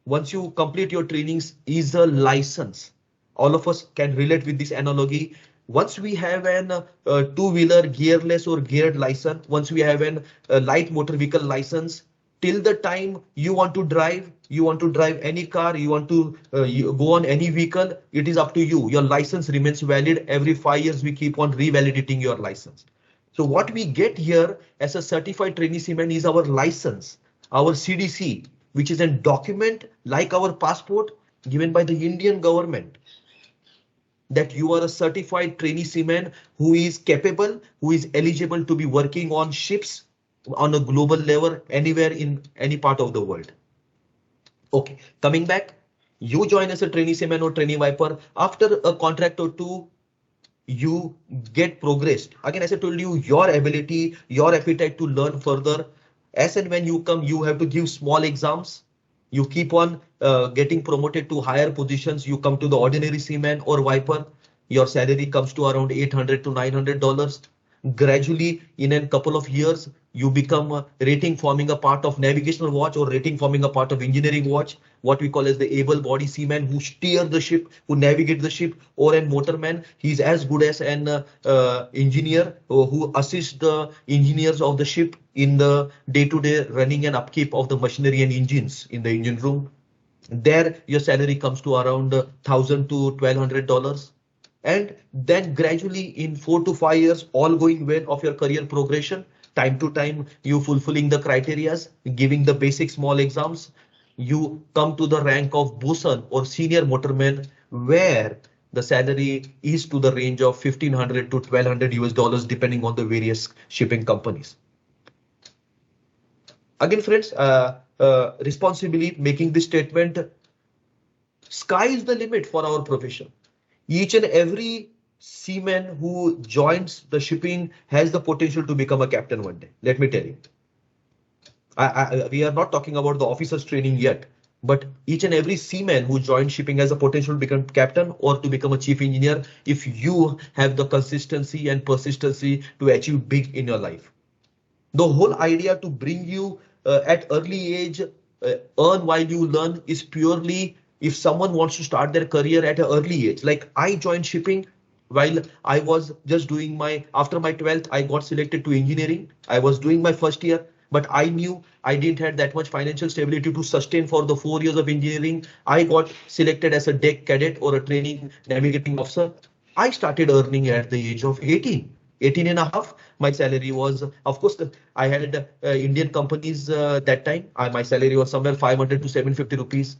once you complete your trainings is a license. All of us can relate with this analogy. Once we have an two-wheeler gearless or geared license, once we have an light motor vehicle license, till the time you want to drive any car, you want to you go on any vehicle, it is up to you. Your license remains valid. Every 5 years, we keep on revalidating your license. So what we get here as a certified trainee seaman is our license, our CDC, which is a document like our passport given by the Indian government, that you are a certified trainee seaman who is capable, who is eligible to be working on ships on a global level anywhere in any part of the world. Okay, coming back, you join as a trainee seaman or trainee viper. After a contract or two, you get progressed. Again, as I told you, your ability, your appetite to learn further. As and when you come, you have to give small exams. You keep on getting promoted to higher positions. You come to the ordinary seaman or viper. Your salary comes to around $800 to $900. Gradually, in a couple of years, you become a rating forming a part of navigational watch or rating forming a part of engineering watch, what we call as the able body seaman who steer the ship, who navigate the ship, or a motorman. He's as good as an engineer who assists the engineers of the ship in the day-to-day running and upkeep of the machinery and engines in the engine room. There, your salary comes to around $1,000 to $1,200. And then gradually in 4 to 5 years, all going well of your career progression, time to time, you fulfilling the criterias, giving the basic small exams, you come to the rank of bosun or senior motorman, where the salary is to the range of 1,500 to 1,200 US dollars, depending on the various shipping companies. Again, friends, responsibly making this statement, sky is the limit for our profession. Each and every seaman who joins the shipping has the potential to become a captain one day. Let me tell you. We are not talking about the officers training yet, but each and every seaman who joins shipping has a potential to become captain or to become a chief engineer if you have the consistency and persistency to achieve big in your life. The whole idea to bring you at early age, earn while you learn is purely if someone wants to start their career at an early age. Like I joined shipping while I was just doing after my 12th, I got selected to engineering. I was doing my first year, but I knew I didn't have that much financial stability to sustain for the 4 years of engineering. I got selected as a deck cadet or a training navigating officer. I started earning at the age of 18 and a half. My salary was, of course, I had Indian companies that time. My salary was somewhere 500 to 750 rupees.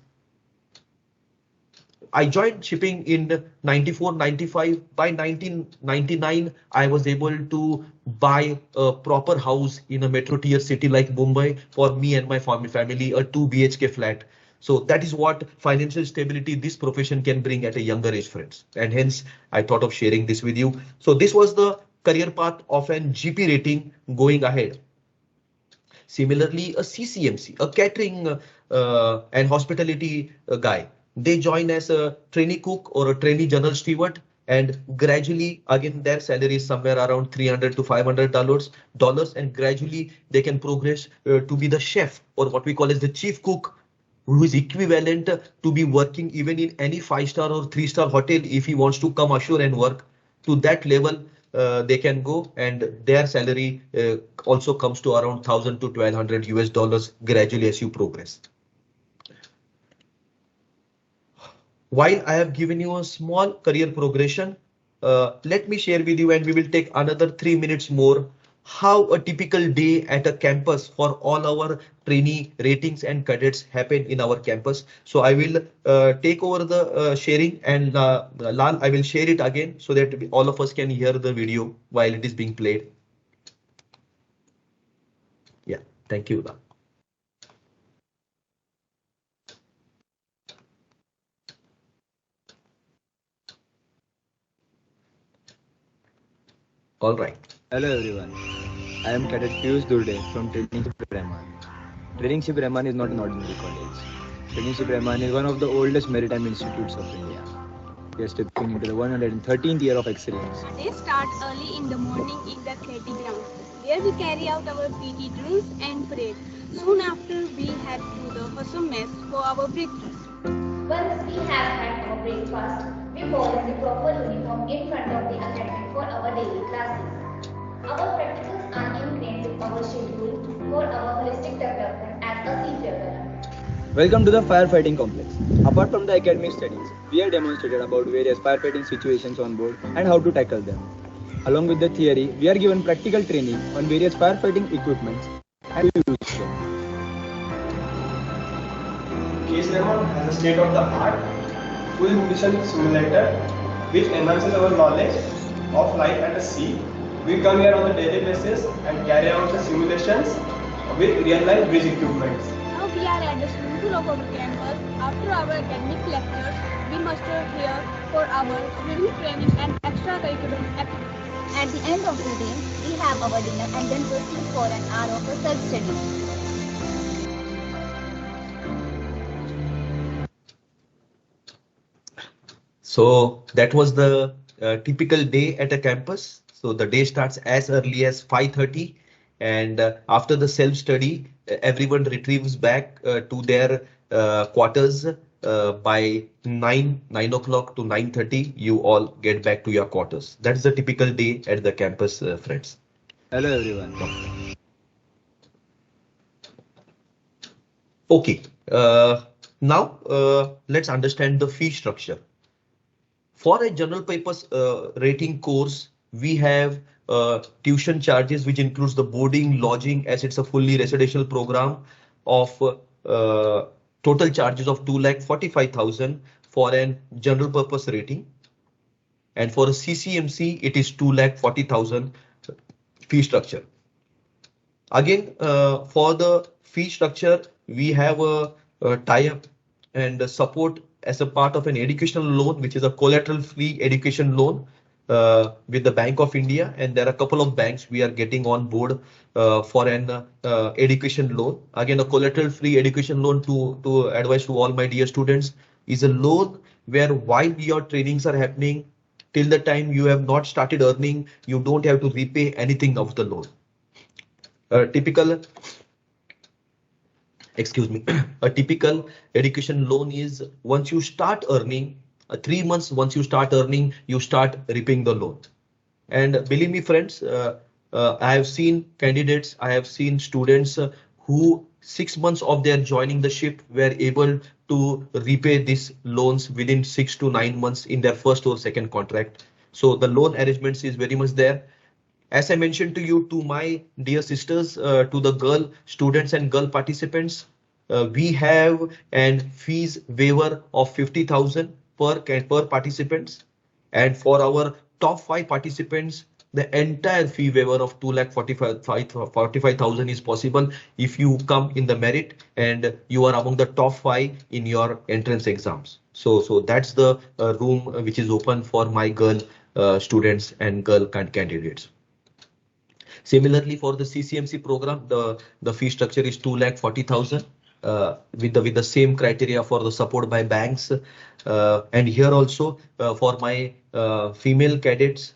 I joined shipping in 94, 95. By 1999, I was able to buy a proper house in a metro tier city like Mumbai for me and my family, a 2 BHK flat. So that is what financial stability this profession can bring at a younger age, friends. And hence, I thought of sharing this with you. So this was the career path of an GP rating going ahead. Similarly, a CCMC, a catering and hospitality guy, they join as a trainee cook or a trainee general steward, and gradually again their salary is somewhere around $300 to $500, and gradually they can progress to be the chef or what we call as the chief cook, who is equivalent to be working even in any 5-star or 3-star hotel if he wants to come ashore and work. To that level they can go, and their salary also comes to around 1,000 to 1,200 US dollars gradually as you progress. While I have given you a small career progression, let me share with you, and we will take another 3 minutes more, how a typical day at a campus for all our trainee ratings and cadets happen in our campus. So I will take over the sharing, and Lal, I will share it again so that all of us can hear the video while it is being played. Yeah, thank you, Lal. All right. Hello everyone, I am Cadet Piyush Durde from Traineeship Rahman. Traineeship Rahman is not an ordinary college. Traineeship Rahman is one of the oldest maritime institutes of India. We are stepping into the 113th year of excellence. They start early in the morning in the Cadet ground, where we carry out our PT drills and parade. Soon after, we head to the Husum mess for our breakfast. Once we have had our breakfast, we fall in the proper uniform in front of the academy for our daily classes. Our practicals are ingrained with our schedule for our holistic development as a seafarer. Welcome to the firefighting complex. Apart from the academic studies, we have demonstrated about various firefighting situations on board and how to tackle them. Along with the theory, we are given practical training on various firefighting equipments and we use them. Case Lemon has a state-of-the-art full mission simulator which enhances our knowledge of life at sea. We come here on a daily basis and carry out the simulations with real-life bridge equipment. Now we are at the swimming pool of our campus. After our academic lectures, we muster here for our swimming training and extracurricular activities. At the end of the day, we have our dinner and then proceed for an hour of a self-study. So that was the typical day at a campus. So the day starts as early as 5:30, and after the self-study, everyone retrieves back to their quarters by 9 o'clock to 9:30. You all get back to your quarters. That's the typical day at the campus, friends. Hello everyone. Okay, now let's understand the fee structure. For a general purpose rating course, we have tuition charges, which includes the boarding, lodging, as it's a fully residential program of total charges of 2,45,000 for an general purpose rating. And for a CCMC, it is 2,40,000 fee structure. Again, for the fee structure, we have a tie-up and support as a part of an educational loan, which is a collateral-free education loan with the Bank of India. And there are a couple of banks we are getting on board for an education loan. Again, a collateral-free education loan, to advise to all my dear students, is a loan where while your trainings are happening, till the time you have not started earning, you don't have to repay anything of the loan. Typical, excuse me, a typical education loan is once you start earning, 3 months, once you start earning, you start repaying the loan. And believe me, friends, I have seen candidates, I have seen students who 6 months of their joining the ship were able to repay these loans within 6 to 9 months in their first or second contract. So the loan arrangements is very much there. As I mentioned to you, to my dear sisters, to the girl students and girl participants, we have an fees waiver of 50,000 per participants. And for our top 5 participants, the entire fee waiver of 2,45,000 is possible if you come in the merit and you are among the top 5 in your entrance exams. So that's the room which is open for my girl students and girl candidates. Similarly, for the CCMC program, the fee structure is 2,40,000 with the same criteria for the support by banks. And here also for my female cadets,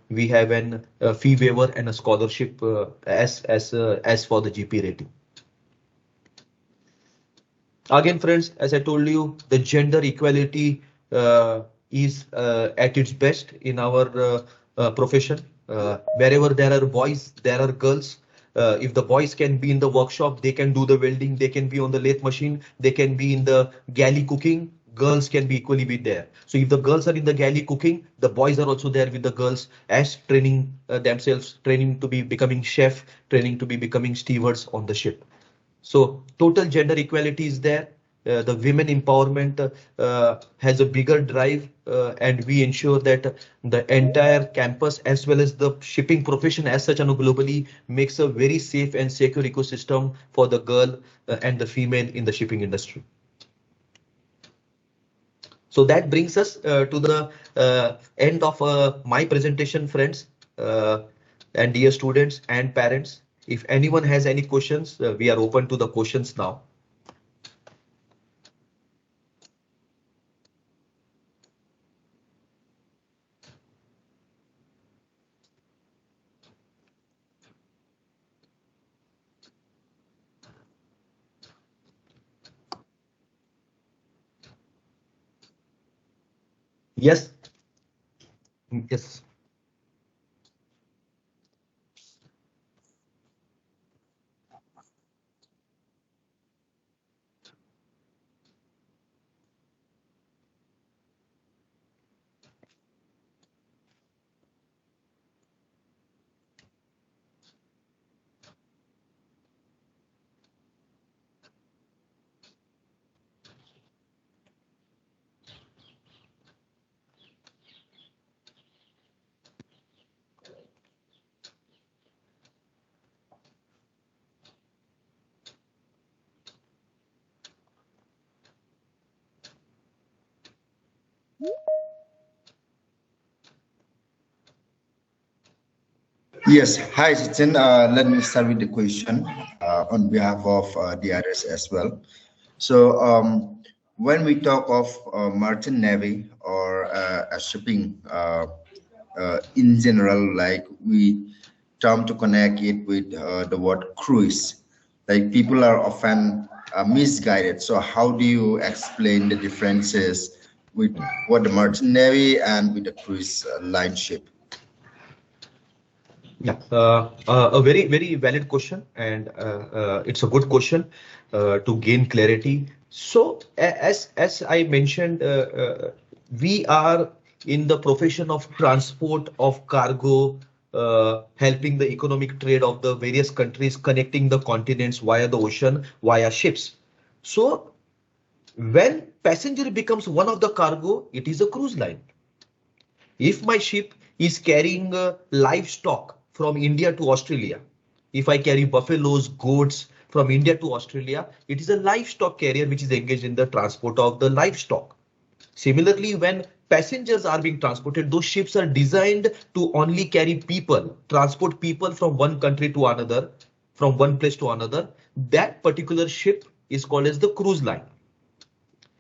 we have an fee waiver and a scholarship as for the GP rating. Again, friends, as I told you, the gender equality is at its best in our profession. Wherever there are boys, there are girls. If the boys can be in the workshop, they can do the welding, they can be on the lathe machine, they can be in the galley cooking. Girls can be equally be there. So if the girls are in the galley cooking, the boys are also there with the girls as training themselves, training to be becoming chef, training to be becoming stewards on the ship. So total gender equality is there. The women empowerment has a bigger drive, and we ensure that the entire campus as well as the shipping profession as such and globally makes a very safe and secure ecosystem for the girl and the female in the shipping industry. So that brings us to the end of my presentation, friends, and dear students and parents. If anyone has any questions, we are open to the questions now. Yes. Yes. Yes, hi Sachin. Let me start with the question on behalf of the others as well. So, when we talk of merchant navy or a shipping in general, like we term to connect it with the word cruise, like people are often misguided. So, how do you explain the differences with what the merchant navy and with the cruise line ship? Yeah, a very valid question, and it's a good question to gain clarity. So, as I mentioned, we are in the profession of transport of cargo, helping the economic trade of the various countries, connecting the continents via the ocean, via ships. So, when passenger becomes one of the cargo, it is a cruise line. If my ship is carrying livestock from India to Australia, if I carry buffaloes, goats from India to Australia, it is a livestock carrier which is engaged in the transport of the livestock. Similarly, when passengers are being transported, those ships are designed to only carry people, transport people from one country to another, from one place to another. That particular ship is called as the cruise line.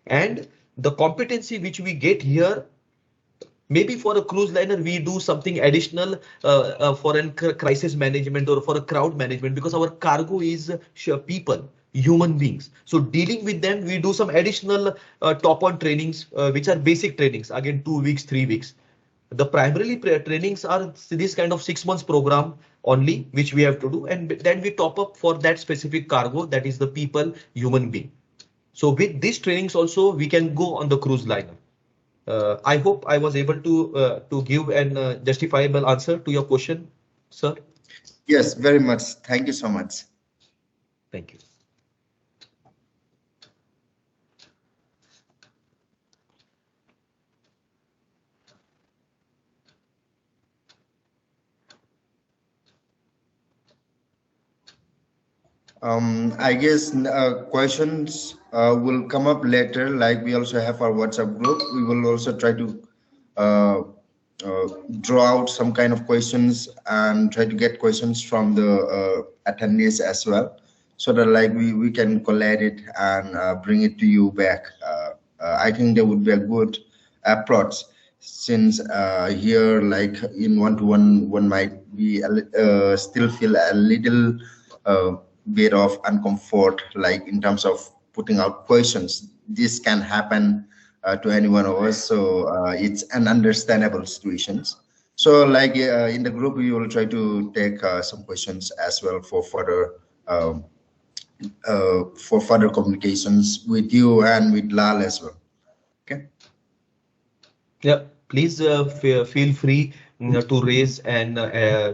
And the competency which we get here, maybe for a cruise liner we do something additional for a crisis management or for a crowd management, because our cargo is people, human beings. So dealing with them, we do some additional top on trainings, which are basic trainings, again 2 weeks, 3 weeks. The primarily trainings are this kind of 6 months program only, which we have to do, and then we top up for that specific cargo, that is the people, human being. So with these trainings also we can go on the cruise liner. I hope I was able to give an justifiable answer to your question, sir. Yes, very much. Thank you so much. Thank you. I guess questions will come up later. Like we also have our WhatsApp group. We will also try to uh, uh, draw out some kind of questions and try to get questions from the attendees as well, so that like we can collate it and bring it to you back. I think that would be a good approach, since here like in one-to-one one might be still feel a little bit of uncomfort, like in terms of putting out questions. This can happen to any one of us, so it's an understandable situations. So like in the group we will try to take some questions as well um, for further communications with you and with Lal as well. Okay. Yeah, please feel free to raise and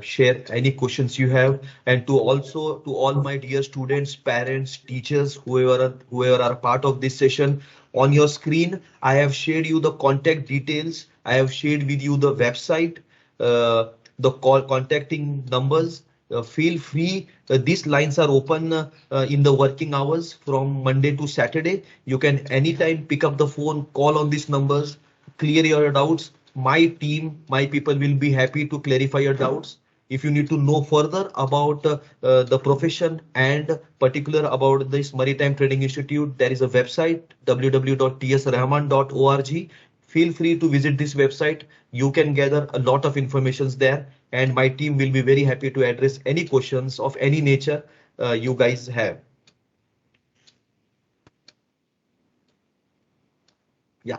share any questions you have, and to also to all my dear students, parents, teachers, whoever are part of this session. On your screen, I have shared you the contact details. I have shared with you the website, the call contacting numbers. Feel free. These lines are open in the working hours from Monday to Saturday. You can anytime pick up the phone, call on these numbers, clear your doubts. My team, my people will be happy to clarify your doubts. If you need to know further about the profession and particular about this Maritime Training Institute, there is a website www.tsrahman.org. Feel free to visit this website. You can gather a lot of informations there, and my team will be very happy to address any questions of any nature you guys have. Yeah.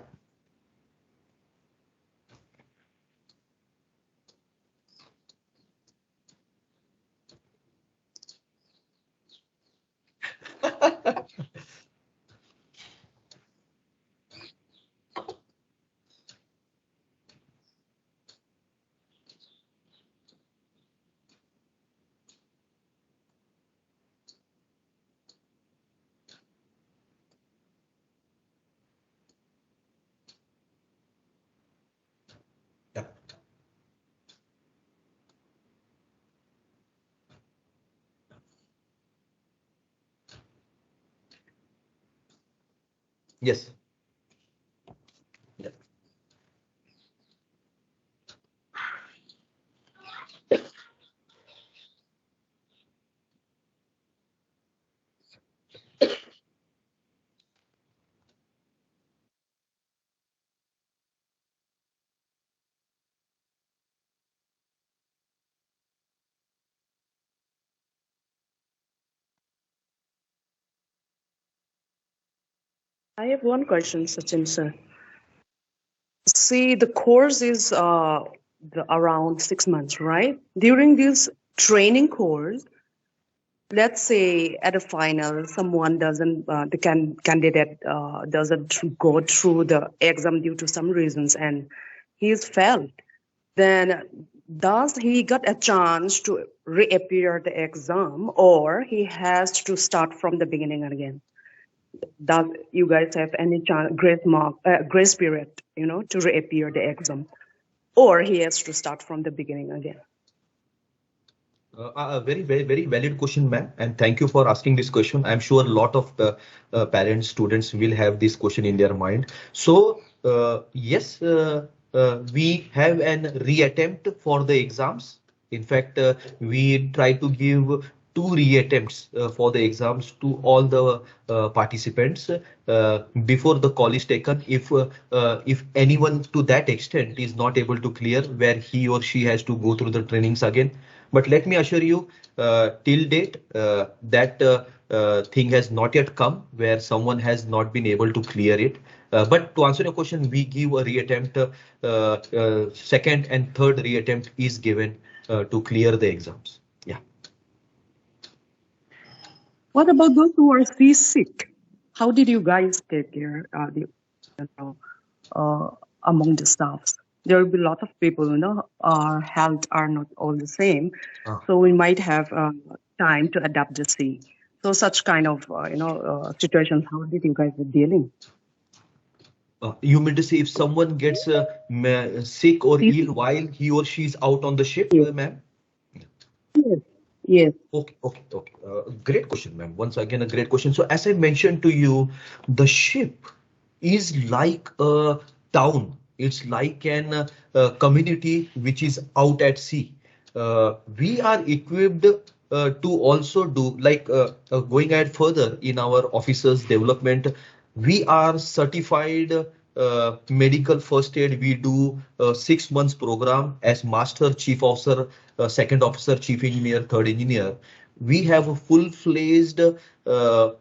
Yeah. Yes. Yeah. I have one question, Sachin sir. See, the course is around 6 months, right? During this training course, let's say at a final, someone doesn't, candidate doesn't go through the exam due to some reasons, and he is failed. Then does he got a chance to reappear the exam, or he has to start from the beginning again? Does you guys have any chance, grace period, to reappear the exam, or he has to start from the beginning again? A very, very, very valid question, ma'am, and thank you for asking this question. I'm sure a lot of parents, students will have this question in their mind. So, yes, we have an reattempt for the exams. In fact, we try to give two reattempts for the exams to all the participants before the call is taken. If anyone to that extent is not able to clear, where he or she has to go through the trainings again. But let me assure you, till date, that thing has not yet come where someone has not been able to clear it. But to answer your question, we give a reattempt. Second and third reattempt is given to clear the exams. Yeah. What about those who are seasick? How did you guys take care among the staffs? There will be a lot of people, our health are not all the same. So we might have time to adapt the sea. So such kind of, situations, how did you guys dealing? You mean to say if someone gets sick or ill while he or she is out on the ship, ma'am? Yes. Yes. Okay. Great question, ma'am. Once again, a great question. So as I mentioned to you, the ship is like a town. It's like an community which is out at sea. We are equipped to also do, like going ahead further in our officers development. We are certified medical first aid. We do 6 months program as master, chief officer, second officer, chief engineer, third engineer. We have a full-fledged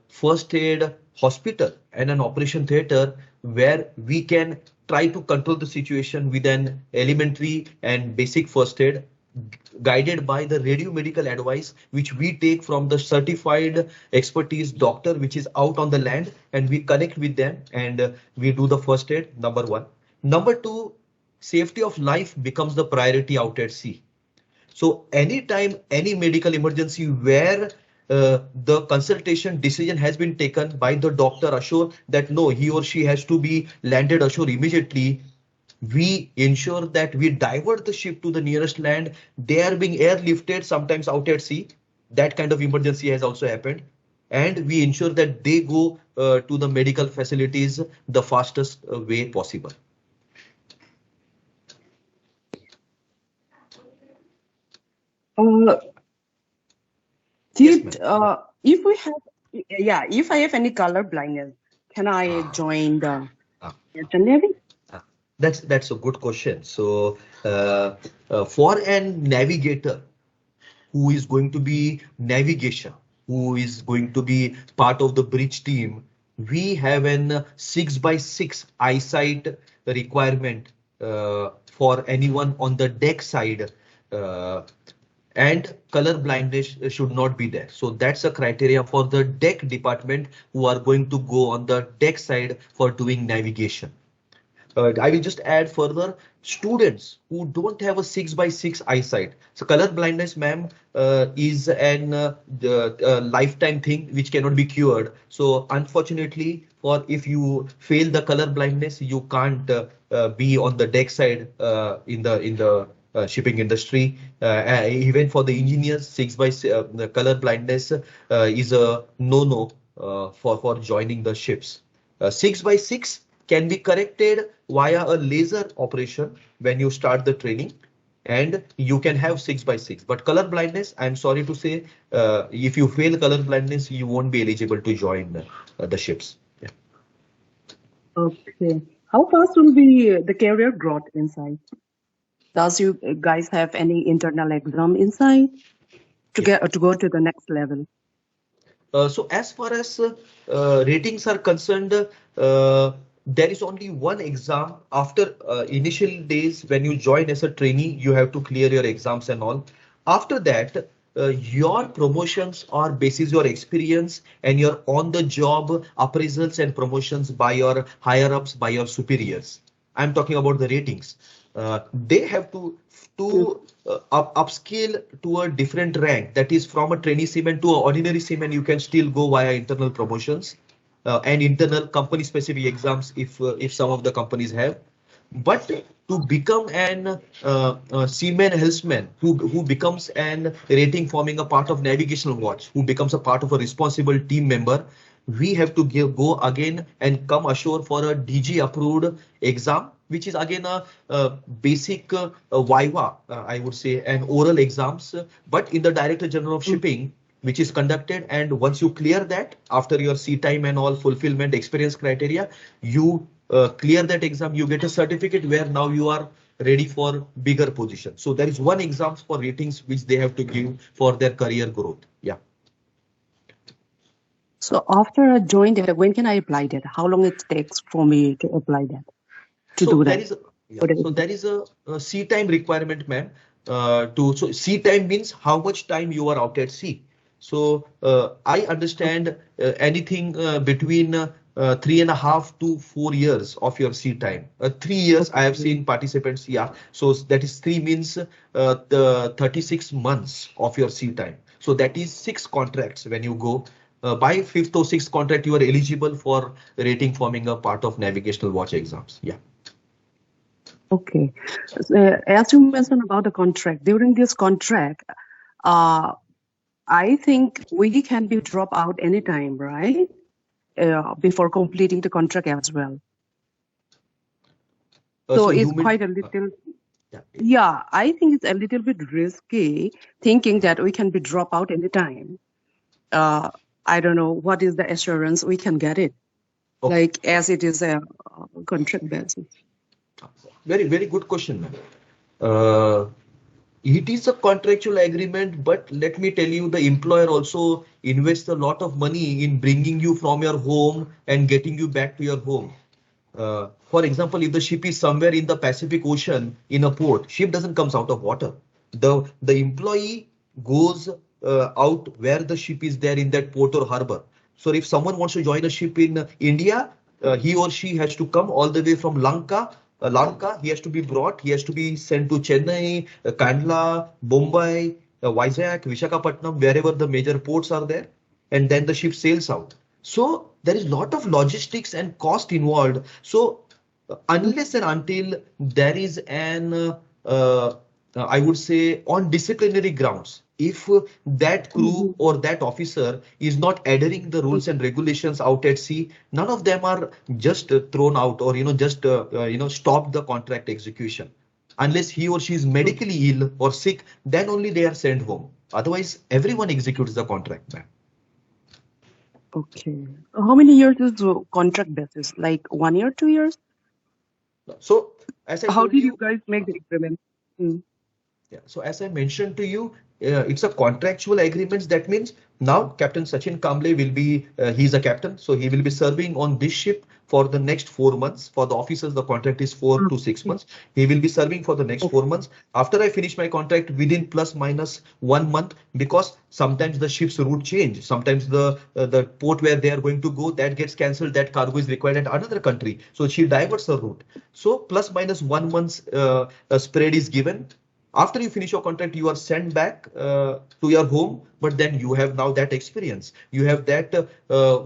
first aid hospital and an operation theater where we can try to control the situation with an elementary and basic first aid, guided by the radio medical advice which we take from the certified expertise doctor which is out on the land, and we connect with them and we do the first aid. Number one. Number two, safety of life becomes the priority out at sea. So anytime any medical emergency where the consultation decision has been taken by the doctor ashore that no, he or she has to be landed ashore immediately, we ensure that we divert the ship to the nearest land. They are being airlifted, sometimes out at sea. That kind of emergency has also happened. And we ensure that they go to the medical facilities the fastest way possible. If I have any color blindness, can I join the Navy? That's a good question. So for a navigator who is going to be navigation, who is going to be part of the bridge team, we have an 6x6 eyesight requirement for anyone on the deck side, and color blindness should not be there. So that's a criteria for the deck department who are going to go on the deck side for doing navigation. I will just add further, students who don't have a 6x6 eyesight. So color blindness, ma'am, is an lifetime thing which cannot be cured. So unfortunately, for if you fail the color blindness, you can't be on the deck side in the shipping industry. Even for the engineers, 6x6 the color blindness is a no-no for joining the ships. 6x6 can be corrected via a laser operation when you start the training, and you can have 6x6. But color blindness, I'm sorry to say, if you fail color blindness, you won't be eligible to join the ships. Yeah. Okay. How fast will be the career growth inside? Does you guys have any internal exam inside to go to the next level? So as far as ratings are concerned, there is only one exam after initial days when you join as a trainee. You have to clear your exams and all. After that, your promotions are basis your experience and your on-the-job appraisals and promotions by your higher ups, by your superiors. I'm talking about the ratings. They have to upscale to a different rank. That is from a trainee seaman to an ordinary seaman. You can still go via internal promotions and internal company specific exams if some of the companies have. But to become an seaman helmsman who becomes an rating forming a part of navigational watch, who becomes a part of a responsible team member, we have to go again and come ashore for a DG approved exam, which is again a basic viva, I would say, and oral exams, but in the Director General of Shipping, which is conducted. And once you clear that, after your sea time and all fulfillment experience criteria, you clear that exam, you get a certificate where now you are ready for bigger position. So there is one exams for ratings which they have to give for their career growth. Yeah. So after I join that, when can I apply that? How long it takes for me to apply that? So there is a sea time requirement, ma'am. So sea time means how much time you are out at sea. So I understand anything between 3.5 to 4 years of your sea time. 3 years I have seen participants. Yeah. So that is 3 means the 36 months of your sea time. So that is 6 contracts when you go. By 5th or 6th contract, you are eligible for rating forming a part of navigational watch exams. Yeah. Okay. As you mentioned about the contract, during this contract, I think we can be drop out anytime, right? Before completing the contract as well. So it's quite a little. Yeah, I think it's a little bit risky thinking that we can be drop out anytime. I don't know what is the assurance we can get it, like as it is a contract basis. Very, very good question, ma'am. It is a contractual agreement, but let me tell you, the employer also invests a lot of money in bringing you from your home and getting you back to your home. For example, if the ship is somewhere in the Pacific Ocean in a port, ship doesn't come out of water. The employee goes out where the ship is there in that port or harbor. So if someone wants to join a ship in India, he or she has to come all the way from Lamka. He has to be brought, he has to be sent to Chennai, Kandla, Mumbai, Vizag, Visakhapatnam, wherever the major ports are there. And then the ship sails out. So there is a lot of logistics and cost involved. So unless and until there is an, I would say, on disciplinary grounds, if that crew or that officer is not adhering the rules and regulations out at sea, none of them are just thrown out or just stop the contract execution. Unless he or she is medically ill or sick, then only they are sent home. Otherwise, everyone executes the contract, ma'am. Okay. How many years is the contract basis? Like 1 year, 2 years? So as I how did you guys make the agreement? Yeah. So as I mentioned to you, it's a contractual agreement. That means now Captain Sachin Kamble will be, he's a captain, so he will be serving on this ship for the next 4 months. For the officers, the contract is 4 to 6 months. He will be serving for the next 4 months. After I finish my contract, within plus minus 1 month, because sometimes the ship's route change. Sometimes the port where they are going to go, that gets cancelled. That cargo is required at another country. So she diverts her route. So plus minus 1 month's spread is given. After you finish your contract, you are sent back to your home, but then you have now that experience. You have that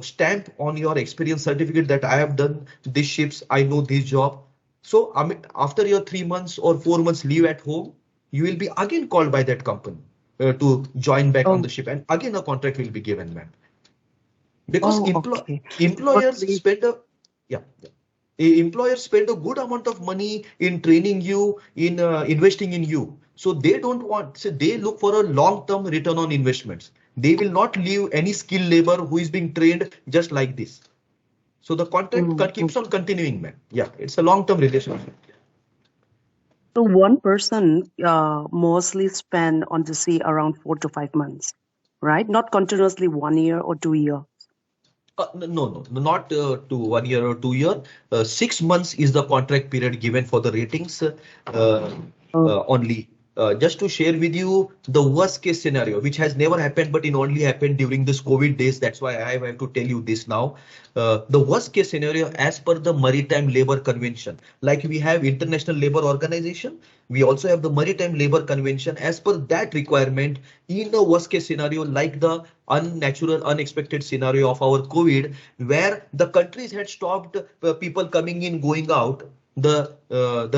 stamp on your experience certificate that I have done these ships, I know this job. So after your 3 months or 4 months leave at home, you will be again called by that company to join back on the ship, and again a contract will be given, ma'am. Because employers spend a employers spend a good amount of money in training you, in investing in you. So they don't want, so they look for a long-term return on investments. They will not leave any skilled labor who is being trained just like this. So the contract keeps on continuing, man. Yeah, it's a long-term relationship. So one person mostly spend on the sea around 4 to 5 months, right? Not continuously 1 year or 2 years. No, not to 1 year or 2 year. 6 months is the contract period given for the ratings only. Just to share with you the worst case scenario, which has never happened, but it only happened during this COVID days. That's why I have to tell you this now. The worst case scenario, as per the Maritime Labour Convention, like we have International Labour Organization, we also have the Maritime Labour Convention. As per that requirement, in the worst case scenario, like the unnatural, unexpected scenario of our COVID, where the countries had stopped people coming in, going out, the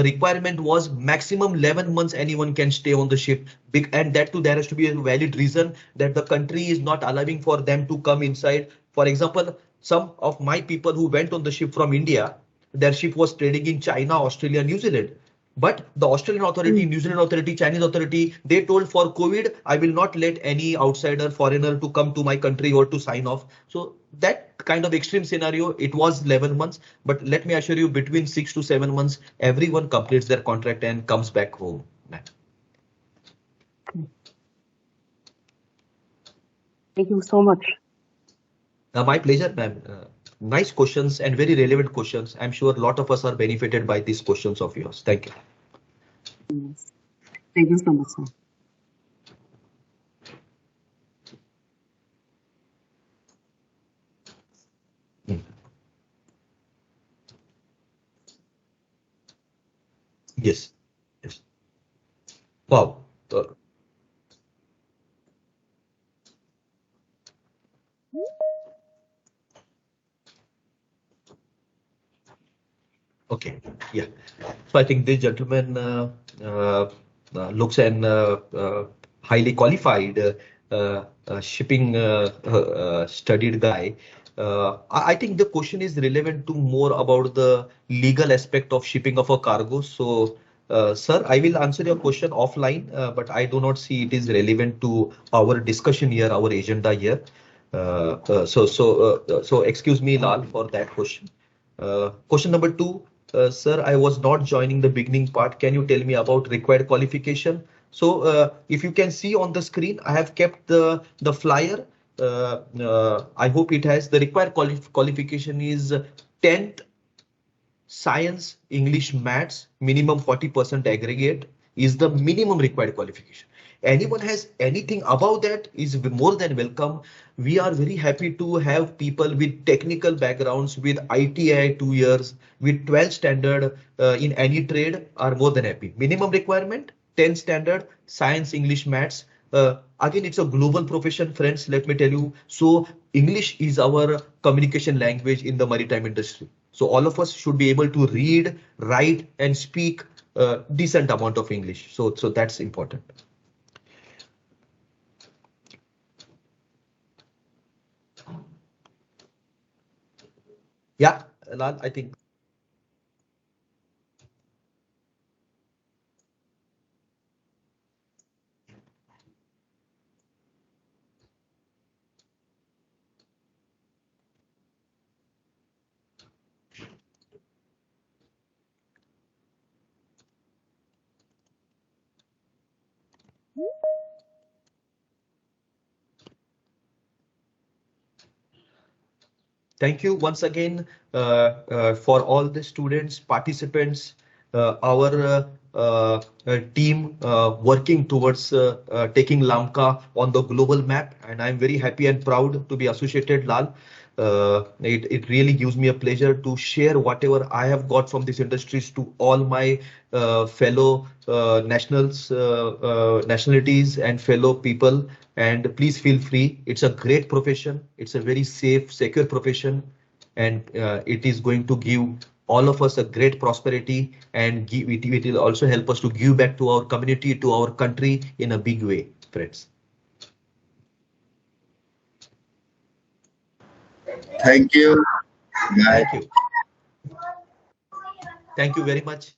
requirement was maximum 11 months anyone can stay on the ship. And that too, there has to be a valid reason that the country is not allowing for them to come inside. For example, some of my people who went on the ship from India, their ship was trading in China, Australia, New Zealand. But the Australian authority, New Zealand authority, Chinese authority, they told for COVID, I will not let any outsider, foreigner to come to my country or to sign off. So that kind of extreme scenario, it was 11 months. But let me assure you, between 6 to 7 months, everyone completes their contract and comes back home. Thank you so much. My pleasure, ma'am. Nice questions and very relevant questions. I'm sure a lot of us are benefited by these questions of yours. Thank you. Yes. Thank you so much, sir. Yes. Yes. Wow. Okay. Yeah. So I think this gentleman looks an highly qualified shipping studied guy. I think the question is relevant to more about the legal aspect of shipping of a cargo. So, sir, I will answer your question offline, but I do not see it is relevant to our discussion here, our agenda here. So excuse me, Lal, for that question. Question number two, sir, I was not joining the beginning part. Can you tell me about required qualification? So if you can see on the screen, I have kept the flyer. I hope it has the required qualification is 10th science, English, maths, minimum 40% aggregate is the minimum required qualification. Anyone has anything above that is more than welcome. We are very happy to have people with technical backgrounds, with ITI 2 years, with 12 standard in any trade are more than happy. Minimum requirement, 10 standard, science, English, maths. Again, it's a global profession, friends, let me tell you. So English is our communication language in the maritime industry. So all of us should be able to read, write, and speak decent amount of English. So that's important. Yeah, Lal, I think. Thank you once again for all the students, participants, our team working towards taking Lamka on the global map. And I'm very happy and proud to be associated, Lal. It really gives me a pleasure to share whatever I have got from these industries to all my fellow nationalities and fellow people. And please feel free. It's a great profession. It's a very safe, secure profession, and it is going to give all of us a great prosperity, and it will also help us to give back to our community, to our country in a big way, friends. Thank you. Bye. Thank you. Thank you very much.